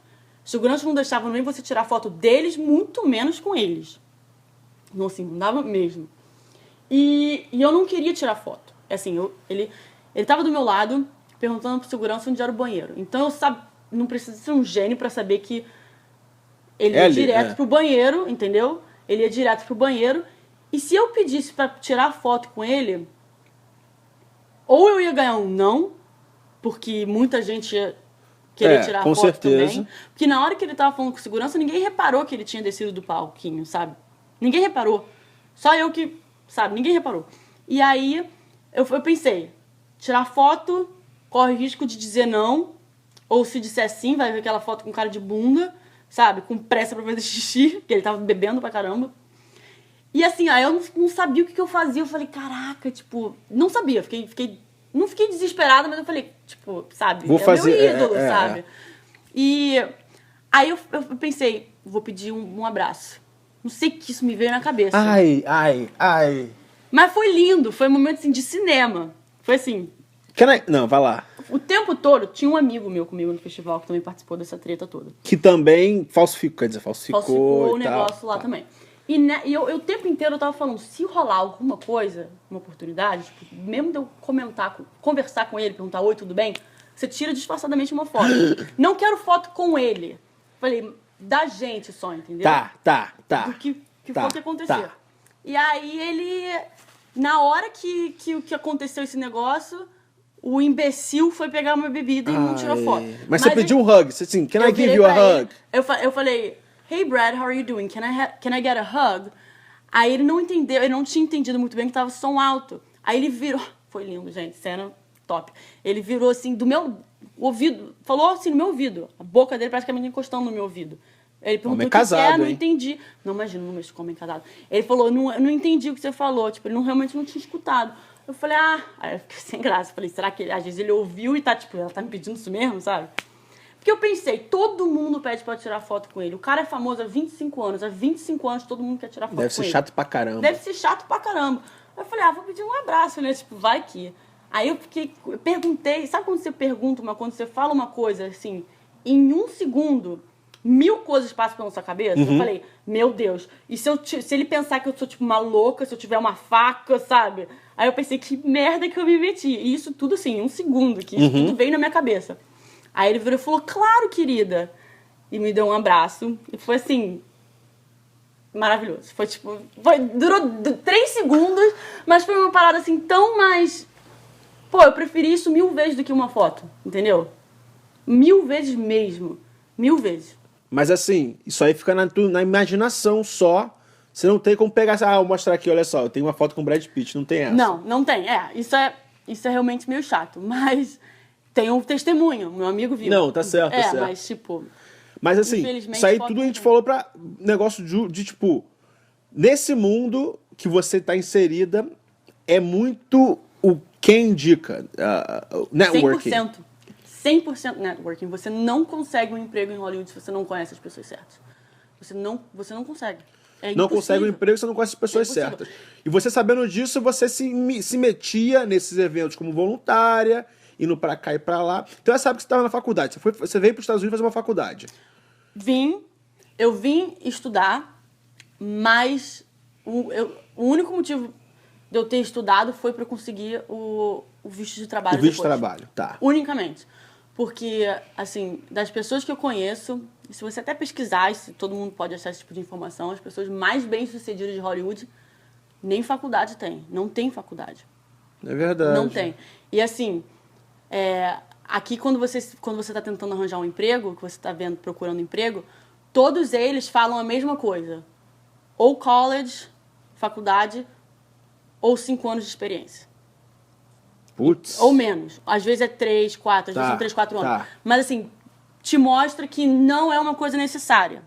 Os seguranças não deixavam nem você tirar foto deles, muito menos com eles. Não, assim, não dava mesmo. E eu não queria tirar foto. Assim, ele tava do meu lado, perguntando pro segurança onde era o banheiro. Então, não precisa ser um gênio pra saber que ele ia direto pro banheiro, entendeu? Ele ia direto pro banheiro. E se eu pedisse pra tirar foto com ele, ou eu ia ganhar um não, porque muita gente ia querer tirar com foto certeza. também. Porque na hora que ele tava falando com segurança, ninguém reparou que ele tinha descido do palquinho, sabe? Ninguém reparou. Só eu que... Sabe, ninguém reparou. E aí, eu pensei, tirar foto, corre risco de dizer não, ou se disser sim, vai ver aquela foto com cara de bunda, sabe, com pressa pra fazer xixi, porque ele tava bebendo pra caramba. E assim, aí eu não sabia o que eu fazia, eu falei, caraca, tipo, não sabia, não fiquei desesperada, mas eu falei, tipo, sabe, Vou fazer, meu ídolo, sabe. E aí eu pensei, vou pedir um abraço. Não sei que isso me veio na cabeça. Ai. Mas foi lindo, foi um momento assim de cinema. Foi assim. Não, vai lá. O tempo todo, tinha um amigo meu comigo no festival que também participou dessa treta toda. Que também falsificou O negócio lá também. E eu o tempo inteiro eu tava falando, se rolar alguma coisa, uma oportunidade, tipo, mesmo de eu conversar com ele, perguntar, oi, tudo bem? Você tira disfarçadamente uma foto. Não quero foto com ele. Falei, da gente só, entendeu? Tá. Do que foi que aconteceu. Tá. E aí ele, na hora que aconteceu esse negócio, o imbecil foi pegar uma bebida e não tirou foto. Mas você pediu um hug, você assim, can I give you a hug? Eu falei, hey Brad, how are you doing? Can I get a hug? Aí ele não entendeu, ele não tinha entendido muito bem que tava som alto. Aí ele virou, foi lindo, gente, cena top. Ele virou assim do meu ouvido, falou assim no meu ouvido, a boca dele praticamente encostando no meu ouvido. Ele perguntou o que casado, não entendi. Não, imagina, não mexo com homem casado. Ele falou, não entendi o que você falou. Tipo, ele realmente não tinha escutado. Eu falei, Aí eu fiquei sem graça. Falei, será que às vezes ele ouviu e tá, tipo, ela tá me pedindo isso mesmo, sabe? Porque eu pensei, todo mundo pede pra tirar foto com ele. O cara é famoso há 25 anos. Há 25 anos todo mundo quer tirar foto com ele. Deve ser chato pra caramba. Deve ser chato pra caramba. Aí eu falei, vou pedir um abraço, né? Tipo, vai que... Aí eu perguntei, sabe quando você pergunta quando você fala uma coisa, assim, em um segundo... 1000 coisas passam pela sua cabeça. Eu falei, meu Deus. E se ele pensar que eu sou, tipo, uma louca, se eu tiver uma faca, sabe? Aí eu pensei, que merda que eu me meti. E isso tudo, assim, em um segundo, que isso tudo veio na minha cabeça. Aí ele virou e falou, claro, querida. E me deu um abraço. E foi, assim, maravilhoso. Foi, tipo, durou 3 segundos, mas foi uma parada, assim, tão mais... Pô, eu preferi isso 1000 vezes do que uma foto, entendeu? 1000 vezes mesmo. 1000 vezes. Mas assim, isso aí fica na imaginação só. Você não tem como pegar, eu vou mostrar aqui, olha só, eu tenho uma foto com o Brad Pitt, não tem essa. Não tem. Isso é realmente meio chato, mas tem um testemunho, meu amigo viu. Não, tá certo, tá certo. Mas tipo... Mas assim, isso aí tudo a gente falou pra negócio de tipo, nesse mundo que você tá inserida, é muito o quem indica, networking. 100% networking. Você não consegue um emprego em Hollywood se você não conhece as pessoas certas. Você não consegue. É não consegue um emprego se você não conhece as pessoas certas. E você sabendo disso, você se metia nesses eventos como voluntária indo pra cá e pra lá. Então essa época que você estava na faculdade, você veio para os Estados Unidos fazer uma faculdade. Eu vim estudar, mas o único motivo de eu ter estudado foi para conseguir o visto de trabalho. O visto de depois. trabalho, tá. Unicamente. Porque, assim, das pessoas que eu conheço, se você até pesquisar, se todo mundo pode achar esse tipo de informação, as pessoas mais bem-sucedidas de Hollywood nem faculdade tem. Não tem faculdade. É verdade. Não tem. E, assim, aqui quando você está tentando arranjar um emprego, que você está procurando emprego, todos eles falam a mesma coisa. Ou college, faculdade, ou 5 anos de experiência. Putz. Ou menos. Às vezes é 3, 4, às vezes são 3, 4 anos. Tá. Mas, assim, te mostra que não é uma coisa necessária.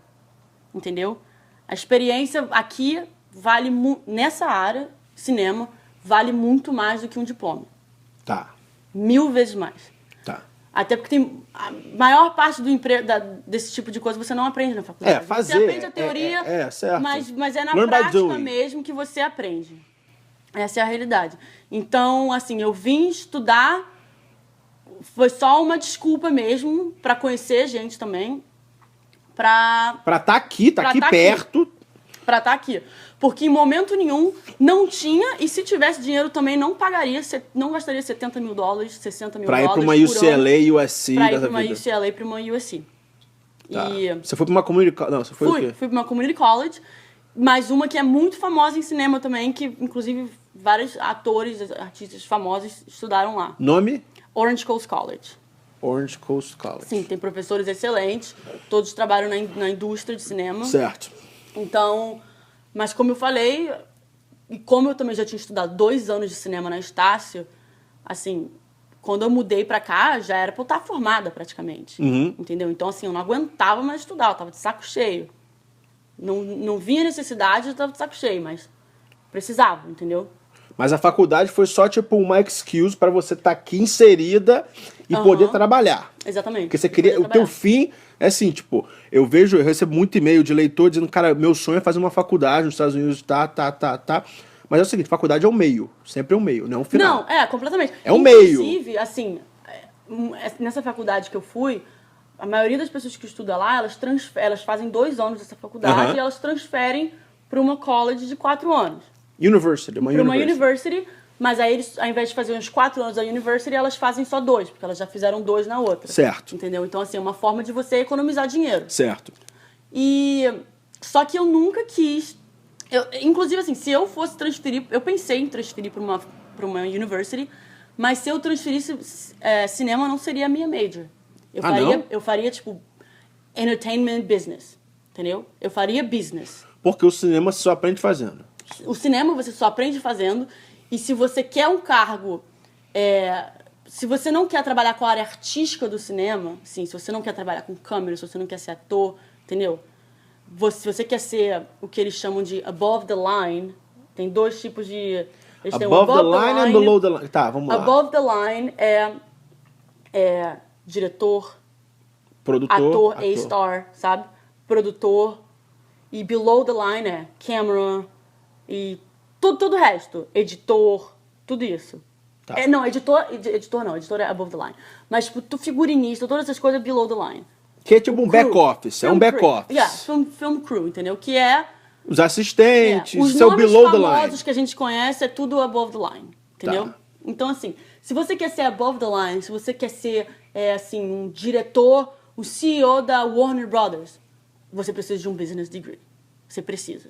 Entendeu? A experiência aqui vale, nessa área, cinema, vale muito mais do que um diploma. Tá. 1000 vezes mais. Tá. Até porque tem a maior parte do emprego desse tipo de coisa você não aprende na faculdade. Fazer. Você aprende a teoria, certo. mas é na Learn by prática doing. mesmo que você aprende. Essa é a realidade. Então, assim, eu vim estudar, foi só uma desculpa mesmo para conhecer gente também, Pra estar aqui, Pra aqui tá perto. para estar aqui. Porque em momento nenhum não tinha, e se tivesse dinheiro também não pagaria, não gastaria $70 mil, $60 mil Pra ir pra uma por UCLA, ano, USC pra ir dessa pra uma vida. UCLA e pra uma USC. Tá. E Você foi pra uma community college? Não, você foi o quê? fui pra uma community college, mas uma que é muito famosa em cinema também, que inclusive vários atores, artistas famosos estudaram lá. Nome? Orange Coast College. Orange Coast College. Sim, tem professores excelentes, todos trabalham na indústria de cinema. Certo. Então, mas como eu falei, e como eu também já tinha estudado 2 anos de cinema na Estácio, assim, quando eu mudei pra cá, já era pra eu estar formada praticamente. Entendeu? Então, assim, eu não aguentava mais estudar, eu tava de saco cheio. Não vinha necessidade, eu tava de saco cheio, mas precisava, entendeu? Mas a faculdade foi só tipo uma excuse pra você estar aqui inserida e poder trabalhar. Exatamente. Porque você queria. O teu fim é assim, tipo, eu recebo muito e-mail de leitor dizendo, cara, meu sonho é fazer uma faculdade nos Estados Unidos, tá. Mas é o seguinte, faculdade é um meio. Sempre é um meio, não é um final. Não, completamente. É um meio. Inclusive, assim, nessa faculdade que eu fui, a maioria das pessoas que estuda lá, elas fazem 2 anos dessa faculdade e elas transferem para uma college de 4 anos. University, Para uma university, mas aí eles, ao invés de fazer uns 4 anos da university, elas fazem só 2, porque elas já fizeram 2 na outra. Certo. Entendeu? Então, assim, é uma forma de você economizar dinheiro. Certo. Só que eu nunca quis. Inclusive, assim, se eu fosse transferir, eu pensei em transferir para uma university, mas se eu transferisse cinema, não seria a minha major. Eu faria, tipo, entertainment business. Entendeu? Eu faria business. Porque o cinema você só aprende fazendo. O cinema você só aprende fazendo, e se você quer um cargo, se você não quer trabalhar com a área artística do cinema, assim, se você não quer trabalhar com câmera, se você não quer ser ator, entendeu? Se você quer ser o que eles chamam de above the line, tem 2 tipos de... Eles têm Above the line and below the line. Tá, vamos lá. Above the line é diretor, Produtor, ator, A-star, sabe? Produtor. E below the line é camera e tudo o resto. Editor, tudo isso. Tá. Não, editor não, editor é above the line. Mas, tipo, figurinista, todas essas coisas é below the line. Que é tipo um back-office, é um back-office. Film crew, entendeu? Que é... Os assistentes, Os seu nomes below the famosos line. que a gente conhece é tudo above the line, entendeu? Tá. Então, assim, se você quer ser above the line, se você quer ser, assim, um diretor, o CEO da Warner Brothers, você precisa de um business degree. Você precisa.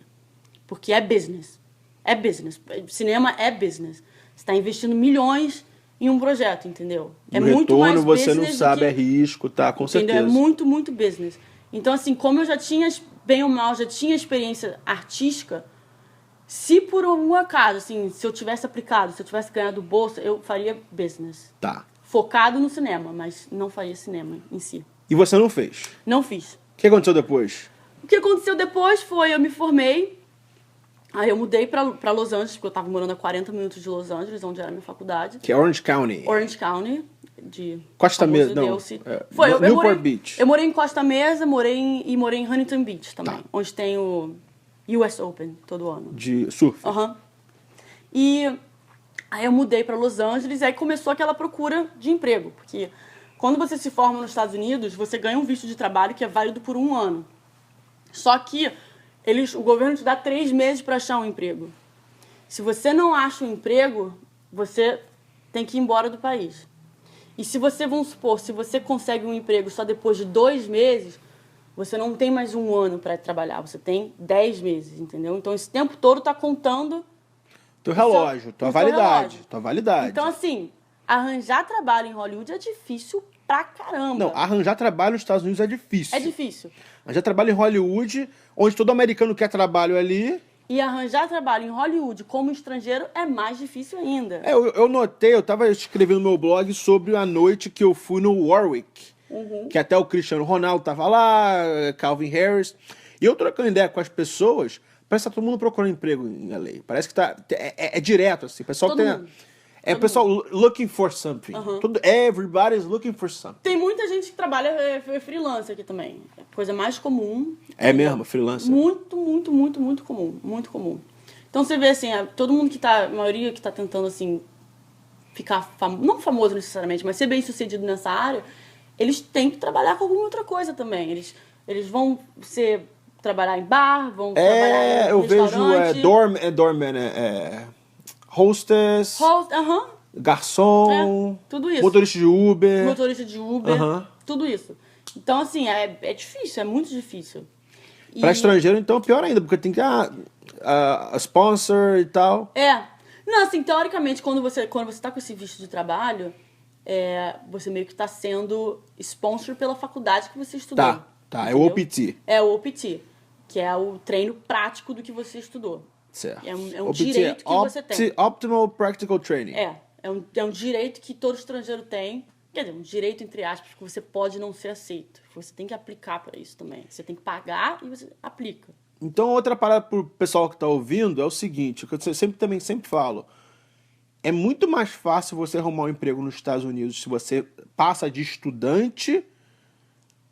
Porque é business. É business. Cinema é business. Você está investindo milhões em um projeto, entendeu? O retorno você não sabe, é risco, tá? Com entendeu? certeza. É muito, muito business. Então, assim, como eu já tinha, bem ou mal, já tinha experiência artística, se por algum acaso, assim, se eu tivesse aplicado, se eu tivesse ganhado bolsa, eu faria business. Tá. Focado no cinema, mas não faria cinema em si. E você não fez? Não fiz. O que aconteceu depois? O que aconteceu depois foi, eu me formei, aí eu mudei pra Los Angeles, porque eu tava morando a 40 minutos de Los Angeles, onde era a minha faculdade. Que é Orange County. Orange County, de... Costa Mesa, não. Foi, Newport Beach. Eu morei em Costa Mesa, morei em Huntington Beach também, Tá. onde tem o US Open todo ano. De surf. Aham. E Aí eu mudei para Los Angeles e aí começou aquela procura de emprego. Porque quando você se forma nos Estados Unidos, você ganha um visto de trabalho que é válido por 1 ano. Só que o governo te dá 3 meses para achar um emprego. Se você não acha um emprego, você tem que ir embora do país. E se você, vamos supor, se você consegue um emprego só depois de 2 meses, você não tem mais 1 ano para trabalhar, você tem 10 meses, entendeu? Então, esse tempo todo está contando... Teu relógio, tua validade. Então, assim, arranjar trabalho em Hollywood é difícil pra caramba. Não, arranjar trabalho nos Estados Unidos é difícil. É difícil. Arranjar trabalho em Hollywood, onde todo americano quer trabalho ali... E arranjar trabalho em Hollywood como estrangeiro é mais difícil ainda. Eu notei, eu tava escrevendo no meu blog sobre a noite que eu fui no Warwick, que até o Cristiano Ronaldo tava lá, Calvin Harris, e eu trocando ideia com as pessoas, parece que tá todo mundo procurando emprego em LA. Parece que é direto, assim, o pessoal Todo mundo. o pessoal looking for something. Everybody's looking for something. Tem muita gente que trabalha freelance aqui também. É a coisa mais comum. É mesmo, freelancer? Muito, muito, muito, muito comum. Muito comum. Então você vê assim, todo mundo a maioria que tá tentando assim, ficar não famoso necessariamente, mas ser bem sucedido nessa área, eles têm que trabalhar com alguma outra coisa também. Eles vão trabalhar em bar, vão trabalhar em restaurante. Eu vejo doorman, hostess, garçom, tudo isso. motorista de Uber, tudo isso. Então, assim, é difícil, é muito difícil. Para estrangeiro, então, é pior ainda, porque tem que a sponsor e tal. Não, assim, teoricamente, quando você tá com esse visto de trabalho, você meio que tá sendo sponsor pela faculdade que você estudou. Tá, entendeu? é o OPT. É o OPT, que é o treino prático do que você estudou. Certo. É um direito que você tem. Optimal Practical Training. É um direito que todo estrangeiro tem. Quer dizer, um direito, entre aspas, que você pode não ser aceito. Você tem que aplicar para isso também. Você tem que pagar e você aplica. Então, outra parada pro pessoal que tá ouvindo é o seguinte, que eu sempre falo. É muito mais fácil você arrumar um emprego nos Estados Unidos se você passa de estudante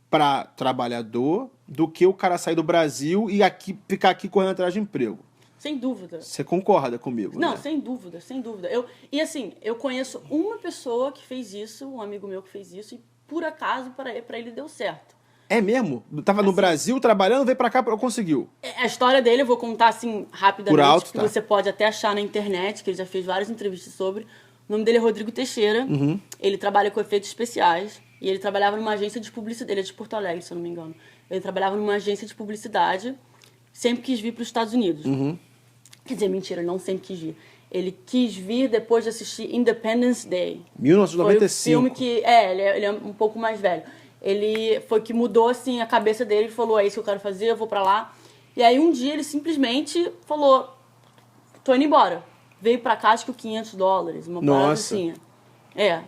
para trabalhador do que o cara sair do Brasil e ficar aqui correndo atrás de emprego. Sem dúvida. Você concorda comigo, Não, né? sem dúvida, sem dúvida. E assim, eu conheço uma pessoa que fez isso, um amigo meu que fez isso, e por acaso para ele deu certo. É mesmo? Tava no Brasil trabalhando, veio pra cá e conseguiu. A história dele eu vou contar assim rapidamente, por alto, que você pode até achar na internet, que ele já fez várias entrevistas sobre. O nome dele é Rodrigo Teixeira. Ele trabalha com efeitos especiais e ele trabalhava numa agência de publicidade. Ele é de Porto Alegre, se eu não me engano. Ele trabalhava numa agência de publicidade, sempre quis vir para os Estados Unidos. Quer dizer, mentira, ele não sempre quis vir. Ele quis vir depois de assistir Independence Day. 1995. Foi o filme que... ele é um pouco mais velho. Ele foi que mudou, assim, a cabeça dele. Ele falou, é isso que eu quero fazer, eu vou pra lá. E aí, um dia, ele simplesmente falou, tô indo embora. Veio pra cá, acho que $500, uma parada assim.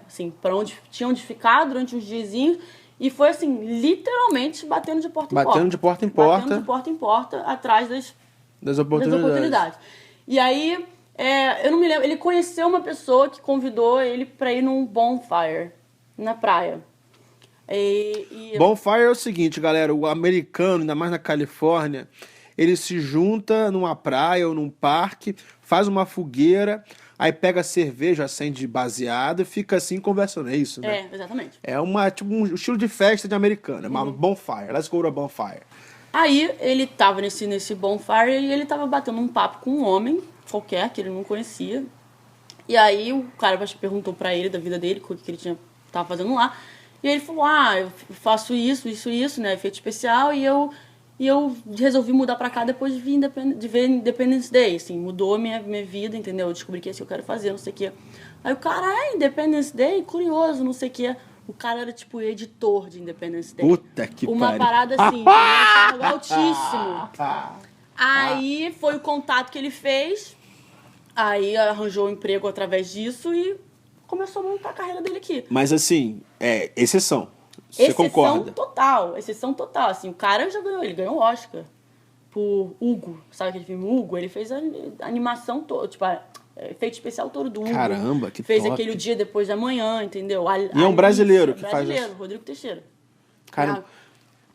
Assim, pra onde tinha onde ficar durante uns diazinhos. E foi, assim, literalmente batendo de porta em porta. Batendo de porta em porta. Batendo de porta em porta, atrás das oportunidades. E aí, eu não me lembro, ele conheceu uma pessoa que convidou ele pra ir num bonfire na praia. Bonfire é o seguinte, galera, o americano, ainda mais na Califórnia, ele se junta numa praia ou num parque, faz uma fogueira, aí pega cerveja, acende baseado e fica assim conversando, é isso, né? Exatamente. É tipo um estilo de festa de americano, é uma bonfire, let's go to a bonfire. Aí ele tava nesse bonfire e ele tava batendo um papo com um homem qualquer que ele não conhecia. E aí o cara perguntou pra ele da vida dele, o que ele tava fazendo lá. E aí ele falou, eu faço isso, né, efeito especial, e eu resolvi mudar pra cá depois de ver Independence Day, assim, mudou minha vida, entendeu? Eu descobri que é isso que eu quero fazer, não sei o quê. Aí o cara, Independence Day, curioso, não sei o quê. O cara era, tipo, editor de Independence Day. Puta que pariu. Uma parada assim, um cargo altíssimo. Aí foi o contato que ele fez, aí arranjou um emprego através disso e começou a montar a carreira dele aqui. Mas assim, exceção. Você concorda? Exceção total. Assim, o cara ele ganhou o Oscar por Hugo. Sabe aquele filme Hugo? Ele fez a animação toda, tipo, efeito especial todo do Hugo. Caramba, que fez top. aquele Dia Depois da Manhã, entendeu? E é um brasileiro que faz isso. Rodrigo Teixeira. Caramba.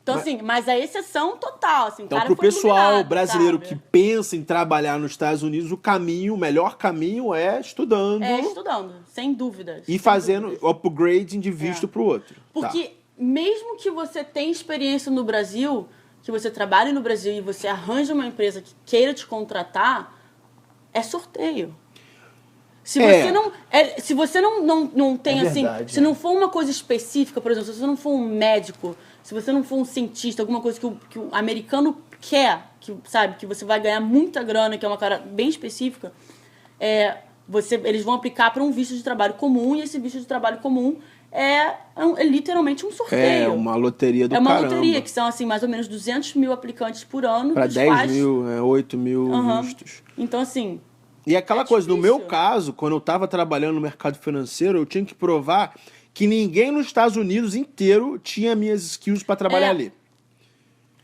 Então, assim, mas a exceção total, assim, o Então, cara pro foi pessoal iluminado, brasileiro sabe? que pensa em trabalhar nos Estados Unidos, o melhor caminho é estudando É estudando, sem dúvidas. e sem fazendo dúvidas. upgrading de visto pro outro. Porque Tá. mesmo que você tenha experiência no Brasil, que você trabalhe no Brasil e você arranja uma empresa que queira te contratar, é sorteio. Se você não tem, É assim, verdade, se não for uma coisa específica, por exemplo, se você não for um médico, se você não for um cientista, alguma coisa que o americano quer, que, sabe, que você vai ganhar muita grana, que é uma cara bem específica, eles vão aplicar para um visto de trabalho comum, e esse visto de trabalho comum é literalmente um sorteio. É uma loteria do É uma caramba. loteria, que são, assim, mais ou menos 200 mil aplicantes por ano. Para dos 10 quais... mil, 8 mil Aham. vistos. Então, assim... E aquela É coisa, no difícil. meu caso, quando eu estava trabalhando no mercado financeiro, eu tinha que provar que ninguém nos Estados Unidos inteiro tinha minhas skills para trabalhar É. ali.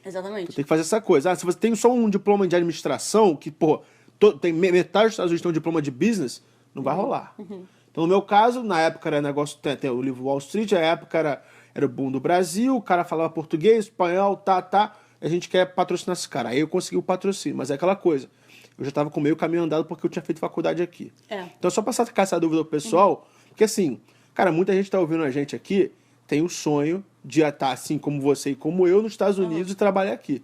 Exatamente. Tem que fazer essa coisa. Se você tem só um diploma de administração, que, pô, tem metade dos Estados Unidos tem um diploma de business, não vai rolar. Então, no meu caso, na época era negócio, tem o livro Wall Street, a época era o boom do Brasil, o cara falava português, espanhol, a gente quer patrocinar esse cara. Aí eu consegui o patrocínio, mas é aquela coisa. Eu já estava com meio caminho andado porque eu tinha feito faculdade aqui. Então, só para sacar essa dúvida do pessoal, porque assim, cara, muita gente tá ouvindo a gente aqui, tem o sonho de estar assim como você e como eu nos Estados Unidos e trabalhar aqui.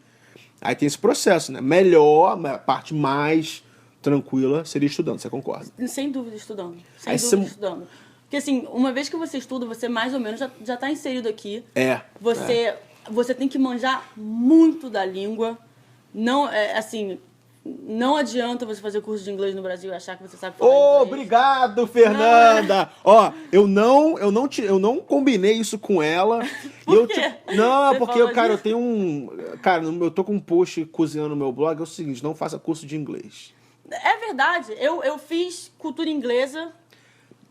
Aí tem esse processo, né? Melhor, a parte mais tranquila seria estudando, você concorda? Sem dúvida estudando. Sem Aí dúvida você- estudando. Porque, assim, uma vez que você estuda, você mais ou menos já tá inserido aqui. É. Você tem que manjar muito da língua. Não, assim, não adianta você fazer curso de inglês no Brasil e achar que você sabe falar inglês. Obrigado, Fernanda! Ó, eu não combinei isso com ela. Por quê? Não, Você porque, falou cara, eu disso? tenho um... Cara, eu tô com um post cozinhando no meu blog, é o seguinte, não faça curso de inglês. É verdade. Eu fiz cultura inglesa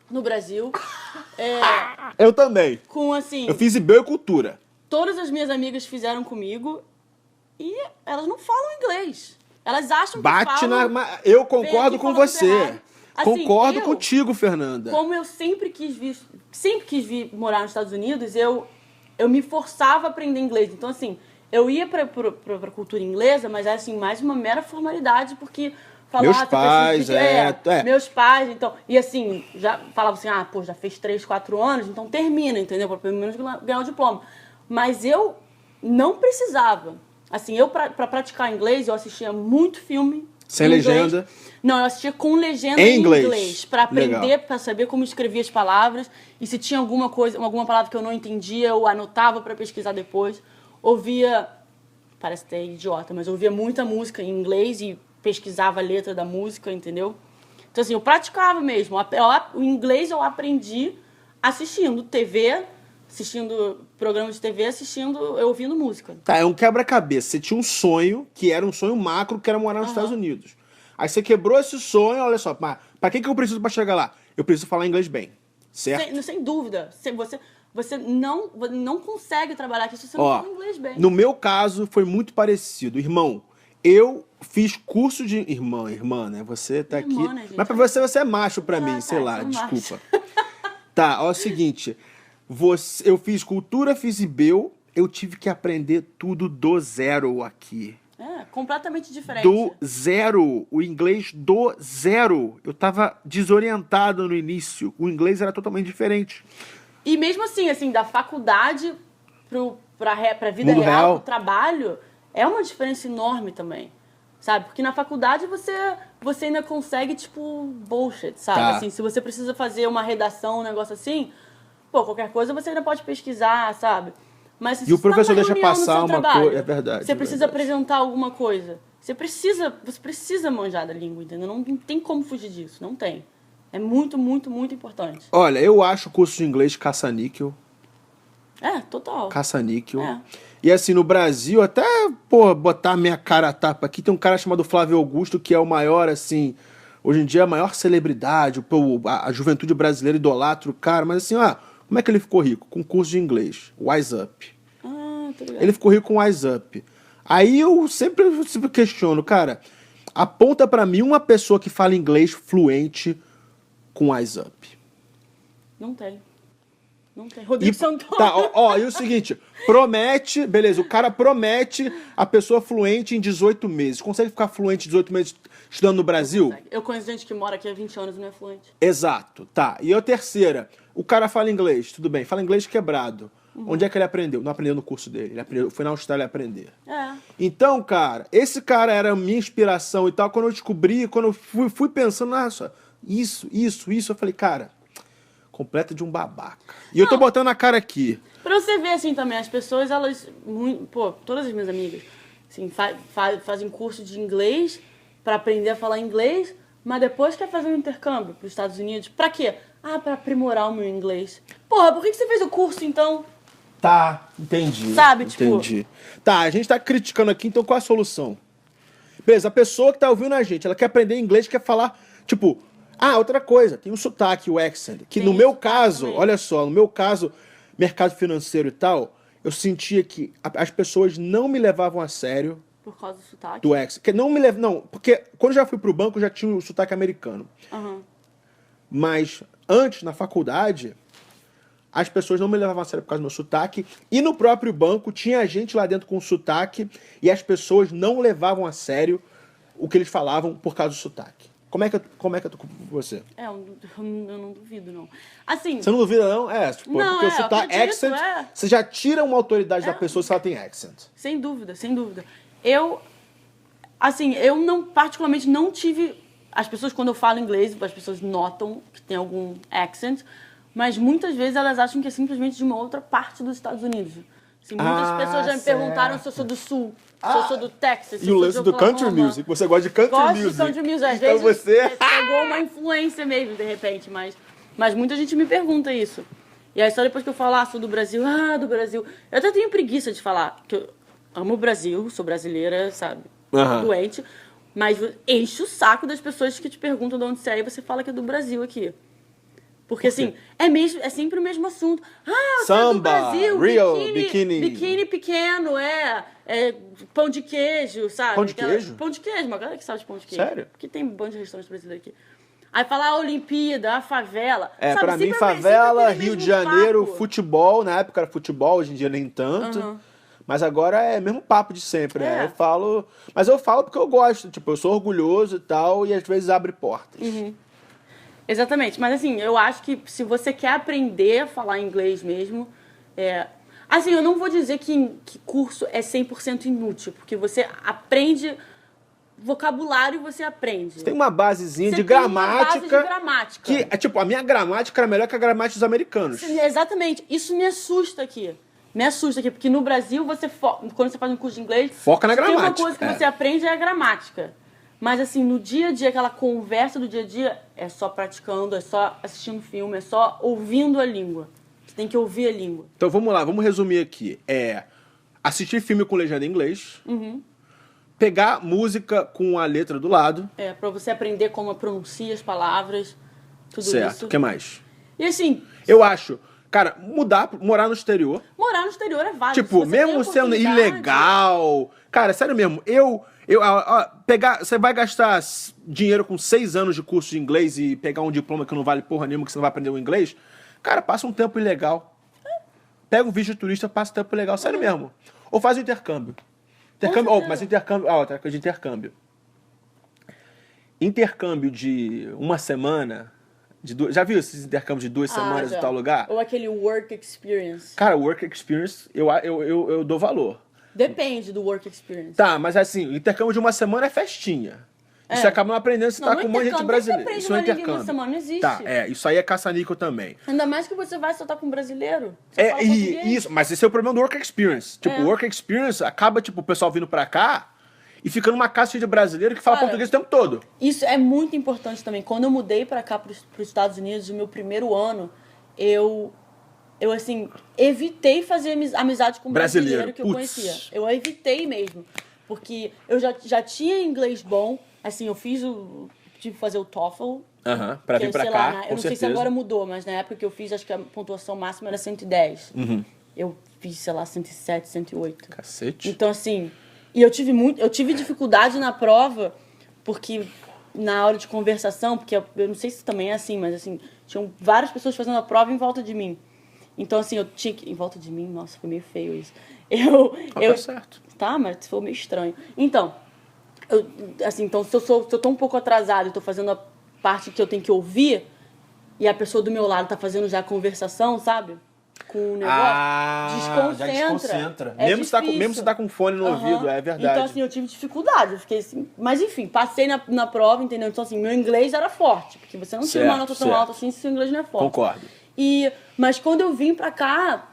no Brasil. Eu também. Com, assim, Eu fiz IBEL e Cultura. todas as minhas amigas fizeram comigo e elas não falam inglês. Elas acham que Bate falam... Eu Vem concordo aqui com falando você. errado. Assim, Concordo eu- contigo, Fernanda. Como eu sempre quis vir morar nos Estados Unidos, eu me forçava a aprender inglês. Então, assim, eu ia pra cultura inglesa, mas era, assim, mais uma mera formalidade, porque falar... Meus você pais, precisa meus pais, então... E, assim, já falava assim, pô, já fez 3, 4 anos, então termina, entendeu? Pra pelo menos ganhar o diploma. Mas eu não precisava. Assim, pra praticar inglês, eu assistia muito filme Sem em inglês. legenda? Não, eu assistia com legenda Em em inglês. inglês. Pra aprender, Legal. pra saber como escrevia as palavras. E se tinha alguma palavra que eu não entendia, eu anotava pra pesquisar depois. Ouvia, parece até idiota, mas ouvia muita música em inglês e pesquisava a letra da música, entendeu? Então, assim, eu praticava mesmo. O inglês eu aprendi assistindo TV, assistindo programas de TV, ouvindo música. Tá, é um quebra-cabeça. Você tinha um sonho, que era um sonho macro, que era morar nos Estados Unidos. Aí você quebrou esse sonho, olha só, mas pra que eu preciso pra chegar lá? Eu preciso falar inglês bem, certo? Sem dúvida. Você não consegue trabalhar aqui se você não Ó, fala inglês bem. no meu caso, foi muito parecido. Irmão, eu fiz curso de... Irmã, né? Você tá Irmã, aqui... né, gente? Mas pra você é macho pra mim, tá, sei lá, sou macho. desculpa. Tá, ó, é o seguinte. Eu fiz cultura, fiz IBEL, eu tive que aprender tudo do zero aqui. É, completamente diferente. Do zero, o inglês do zero. Eu tava desorientado no início. O inglês era totalmente diferente. E mesmo assim, da faculdade pra vida Mundo real. pro trabalho, é uma diferença enorme também. Sabe? Porque na faculdade você ainda consegue, tipo, bullshit, sabe? Tá. Assim, se você precisa fazer uma redação, um negócio assim, pô, qualquer coisa você ainda pode pesquisar, sabe? Mas se E o você tá professor numa deixa reunião no passar seu uma trabalho, coisa- é verdade, Você é precisa verdade. apresentar alguma coisa. Você precisa manjar da língua, entendeu? Não tem como fugir disso, não tem. É muito, muito, muito importante. Olha, eu acho o curso de inglês caça-níquel. É, total. Caça-níquel. É. E assim, no Brasil, até, pô, botar a minha cara a tapa aqui, tem um cara chamado Flávio Augusto, que é o maior, assim, hoje em dia a maior celebridade, a juventude brasileira idolatra o cara, mas assim, como é que ele ficou rico? Com curso de inglês, Wise Up. Tô ligado. Ele ficou rico com Wise Up. Aí eu sempre questiono, cara, aponta pra mim uma pessoa que fala inglês fluente com Wise Up. Não tem. Não tem. Rodrigo Santoro. Tá, ó, e o seguinte, promete, beleza, o cara promete a pessoa fluente em 18 meses. Consegue ficar fluente em 18 meses estudando no Brasil? Eu conheço gente que mora aqui há 20 anos e não é fluente. Exato, tá. E a terceira, o cara fala inglês, tudo bem, fala inglês quebrado. Onde é que ele aprendeu? Não aprendeu no curso dele, ele aprendeu, foi na Austrália aprender. É. Então, cara, esse cara era a minha inspiração e tal. Quando eu descobri, quando eu fui pensando, nossa, isso, eu falei, cara, completa de um babaca. E eu tô botando a cara aqui. Pra você ver, assim, também, as pessoas, elas... Pô, todas as minhas amigas, assim, fazem curso de inglês pra aprender a falar inglês, mas depois quer fazer um intercâmbio pros Estados Unidos. Pra quê? Ah, pra aprimorar o meu inglês. Porra, por que você fez o curso, então? Tá, entendi. Sabe, tipo... Entendi. Tá, a gente tá criticando aqui, então qual a solução? Beleza, a pessoa que tá ouvindo a gente, ela quer aprender inglês, quer falar, tipo... Ah, outra coisa, tem o sotaque, o accent. Que Tem no meu sotaque caso, também. olha só, no meu caso, mercado financeiro e tal, eu sentia que as pessoas não me levavam a sério Por causa do sotaque. do accent. Que não me não, porque quando eu já fui pro banco, eu já tinha o sotaque americano. Aham. Mas antes, na faculdade, as pessoas não me levavam a sério por causa do meu sotaque. E no próprio banco, tinha gente lá dentro com sotaque e as pessoas não levavam a sério o que eles falavam por causa do sotaque. Como é que eu tô com você? Eu não duvido, não. Assim, Você não duvida, não? É, tipo, Não, porque o eu sotaque, acredito, accent, é. você já tira uma autoridade da pessoa se ela tem accent. sem dúvida, sem dúvida. Eu não, particularmente, não tive... As pessoas, quando eu falo inglês, as pessoas notam que tem algum accent, mas muitas vezes elas acham que é simplesmente de uma outra parte dos Estados Unidos. Assim, muitas pessoas já me perguntaram se eu sou do Sul, se eu sou do Texas, se E o eu sou lance de do country Oklahoma. music. Você gosta de country Gosto music. de country music. Às Então vezes você... pegou uma influência mesmo, de repente, mas muita gente me pergunta isso. E aí só depois que eu falar, sou do Brasil, do Brasil. Eu até tenho preguiça de falar, que eu amo o Brasil, sou brasileira, sabe? Aham. Doente. Mas enche o saco das pessoas que te perguntam de onde você é e você fala que é do Brasil aqui. Porque assim, é sempre o mesmo assunto. Você é do Samba, Brasil, Rio, biquíni pequeno, pão de queijo, sabe? Pão de queijo? Pão de queijo, uma galera que sabe de pão de queijo. Sério? Porque tem um bando de restaurantes brasileiros aqui. Aí fala a Olimpíada, a favela. É, sabe? pra mim, Sempre favela, aquele Rio de mesmo Janeiro, papo. futebol. Na época era futebol, hoje em dia nem tanto. Aham. Mas agora é mesmo papo de sempre, né? É. Eu falo... Mas eu falo porque eu gosto. Tipo, eu sou orgulhoso e tal, e às vezes abre portas. Exatamente, mas assim, eu acho que se você quer aprender a falar inglês mesmo, assim, eu não vou dizer que curso é 100% inútil, porque você aprende vocabulário, você aprende. Tem uma basezinha Você de tem uma gramática. base de gramática. Que é tipo, a minha gramática era melhor que a gramática dos americanos. Exatamente, isso me assusta aqui. Porque no Brasil, quando você faz um curso de inglês, Foca na tem uma gramática, coisa que é. você aprende é a gramática. Mas assim, no dia a dia, aquela conversa do dia a dia, é só praticando, é só assistindo filme, é só ouvindo a língua. Você tem que ouvir a língua. Então vamos lá, vamos resumir aqui. Assistir filme com legenda em inglês. Pegar música com a letra do lado. Pra você aprender como pronuncia as palavras, tudo Certo. isso. O que mais? E assim, Eu acho, cara, morar no exterior. morar no exterior é válido. Tipo, Se você tem mesmo sendo oportunidade- ilegal. Cara, sério mesmo, você vai gastar dinheiro com 6 anos de curso de inglês e pegar um diploma que não vale porra nenhuma, que você não vai aprender o inglês. Cara, passa um tempo ilegal. Pega um visto de turista, passa um tempo ilegal. Sério mesmo. Ou faz um intercâmbio. Mas intercâmbio. Outra coisa de intercâmbio. Intercâmbio de uma semana. Já viu esses intercâmbios de 2 semanas já. em tal lugar? Ou aquele work experience. Cara, work experience, eu dou valor. Depende do work experience. Tá, mas assim, o intercâmbio de uma semana é festinha. E você acaba não aprendendo se Não, tá no com um monte de gente intercâmbio, brasileira. você aprende Isso não é uma língua em uma intercâmbio. semana, não existe. Tá, isso aí é caça-níquel também. Ainda mais que você vai só estar com um brasileiro. Você fala português. Isso, mas esse é o problema do work experience. Tipo, o work experience acaba, tipo, o pessoal vindo pra cá e fica numa casa cheia de brasileiro que fala Cara, português o tempo todo. Isso é muito importante também. Quando eu mudei pra cá, pros Estados Unidos, no meu primeiro ano, eu assim, evitei fazer amizade com brasileiro que eu Putz. conhecia. Eu evitei mesmo. Porque eu já tinha inglês bom. Assim, tive que fazer o TOEFL. Pra que vir pra sei cá, lá, eu com não sei certeza. se agora mudou, mas na época que eu fiz, acho que a pontuação máxima era 110. Eu fiz, sei lá, 107, 108. Cacete. Então, assim, e eu tive dificuldade na prova, porque na hora de conversação, porque eu não sei se também é assim, mas assim, tinham várias pessoas fazendo a prova em volta de mim. Então, assim, eu tinha que... Em volta de mim, nossa, foi meio feio isso. Tá certo. Tá, mas foi meio estranho. Então, então se eu tô um pouco atrasado e tô fazendo a parte que eu tenho que ouvir, e a pessoa do meu lado tá fazendo já a conversação, sabe? Com o negócio, já desconcentra. É mesmo se você tá com fone no ouvido, é verdade. Então, assim, eu tive dificuldade, eu fiquei assim... Mas, enfim, passei na prova, entendeu? Então, assim, meu inglês era forte, porque você não tira uma nota tão alta assim se o inglês não é forte. Concordo. Mas quando eu vim pra cá,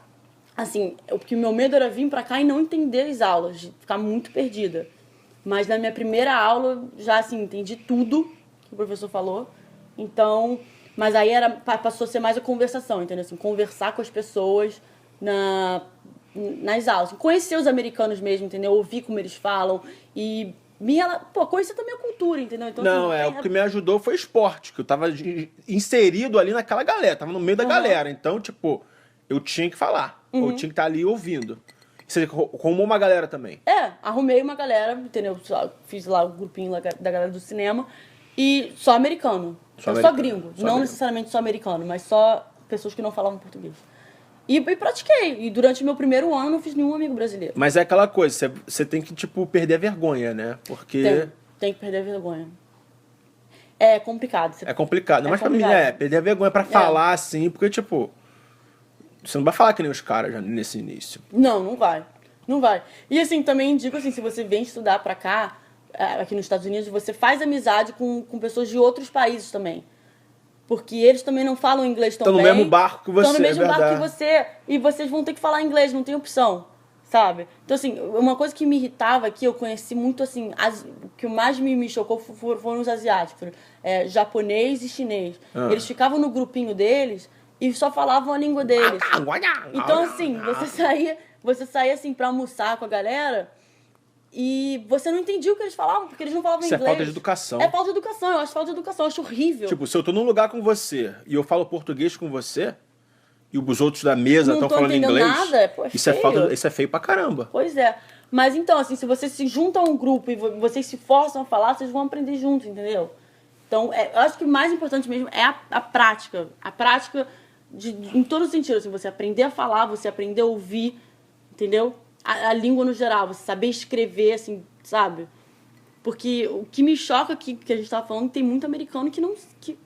assim, porque o meu medo era vir pra cá e não entender as aulas, de ficar muito perdida. Mas na minha primeira aula, já, assim, entendi tudo que o professor falou. Então... Mas aí passou a ser mais a conversação, entendeu? Assim, conversar com as pessoas nas aulas. Conhecer os americanos mesmo, entendeu? Ouvir como eles falam e conhecer também a cultura, entendeu? Então, não, assim, o que me ajudou foi esporte, que eu tava inserido ali naquela galera, tava no meio da galera. Então, tipo, eu tinha que falar, eu tinha que estar ali ouvindo. Você arrumou uma galera também? Arrumei uma galera, entendeu? Fiz lá o grupinho lá da galera do cinema e só americano. Só gringo, não necessariamente só americano, mas só pessoas que não falavam português. E pratiquei. E durante o meu primeiro ano não fiz nenhum amigo brasileiro. Mas é aquela coisa, você tem que, tipo, perder a vergonha, né? Porque... Tem que perder a vergonha. É complicado. É complicado. Mas pra mim, perder a vergonha pra falar, assim, porque, tipo... Você não vai falar que nem os caras já nesse início. Não vai. Não vai. E, assim, também digo assim, se você vem estudar pra cá, aqui nos Estados Unidos, você faz amizade com pessoas de outros países também. Porque eles também não falam inglês tão bem. Estão no mesmo barco que você, Estão no mesmo barco que você. E vocês vão ter que falar inglês, não tem opção, sabe? Então, assim, uma coisa que me irritava aqui, eu conheci muito, assim... O que mais me chocou foram os asiáticos. Japonês e chinês. Eles ficavam no grupinho deles e só falavam a língua deles. Então, assim, você saía assim, pra almoçar com a galera... E você não entendia o que eles falavam, porque eles não falavam inglês. Isso é falta de educação. É falta de educação, eu acho falta de educação, eu acho horrível. Tipo, se eu tô num lugar com você e eu falo português com você, e os outros da mesa estão falando inglês, nada, isso é feio pra caramba. Pois é. Mas então, assim, se você se junta a um grupo e vocês se forçam a falar, vocês vão aprender juntos, entendeu? Então, eu acho que o mais importante mesmo é a prática. A prática em todo sentido, assim, você aprender a falar, você aprender a ouvir, entendeu? A língua no geral, você saber escrever, assim, sabe? Porque o que me choca aqui, que a gente tava falando, tem muito americano que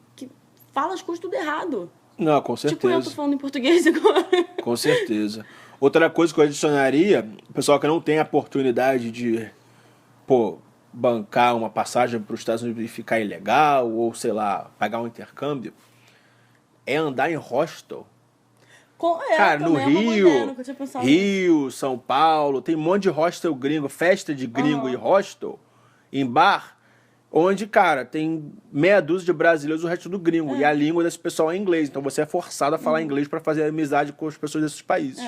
fala as coisas tudo errado. Não, com certeza. Tipo, eu tô falando em português agora. Com certeza. Outra coisa que eu adicionaria, o pessoal que não tem a oportunidade de, bancar uma passagem para os Estados Unidos e ficar ilegal, ou, sei lá, pagar um intercâmbio, é andar em hostel. Cara, no Rio, São Paulo, tem um monte de hostel gringo, festa de gringo e hostel, em bar, onde, cara, tem meia dúzia de brasileiros, o resto do gringo. E a língua desse pessoal é inglês, então você é forçado a falar inglês para fazer amizade com as pessoas desses países.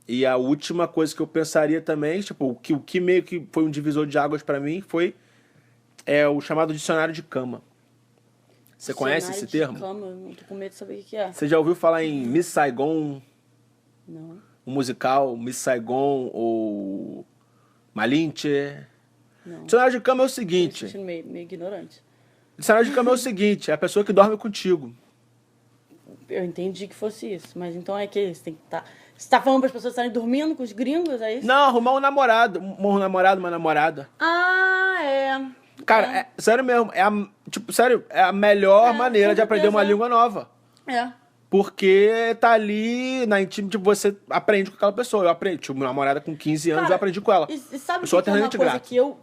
E a última coisa que eu pensaria também, tipo, o que meio que foi um divisor de águas para mim, foi o chamado dicionário de cama. Você conhece esse termo? Cama, não tô com medo de saber o que é. Você já ouviu falar em Miss Saigon? Não. O musical Miss Saigon ou Malinche? Não. Dicionário de cama é o seguinte... Tô me sentindo meio ignorante. Dicionário de cama é o seguinte, é a pessoa que dorme contigo. Eu entendi que fosse isso, mas então é que você tem que estar... Você tá falando para as pessoas estarem dormindo com os gringos, é isso? Não, arrumar um namorado, uma namorada. Ah, é... Cara, sério mesmo, é a melhor maneira de aprender uma língua nova. Porque tá ali na intimidade, você aprende com aquela pessoa. Eu aprendi, tive uma namorada com 15 anos, eu aprendi com ela. E sabe o que é uma coisa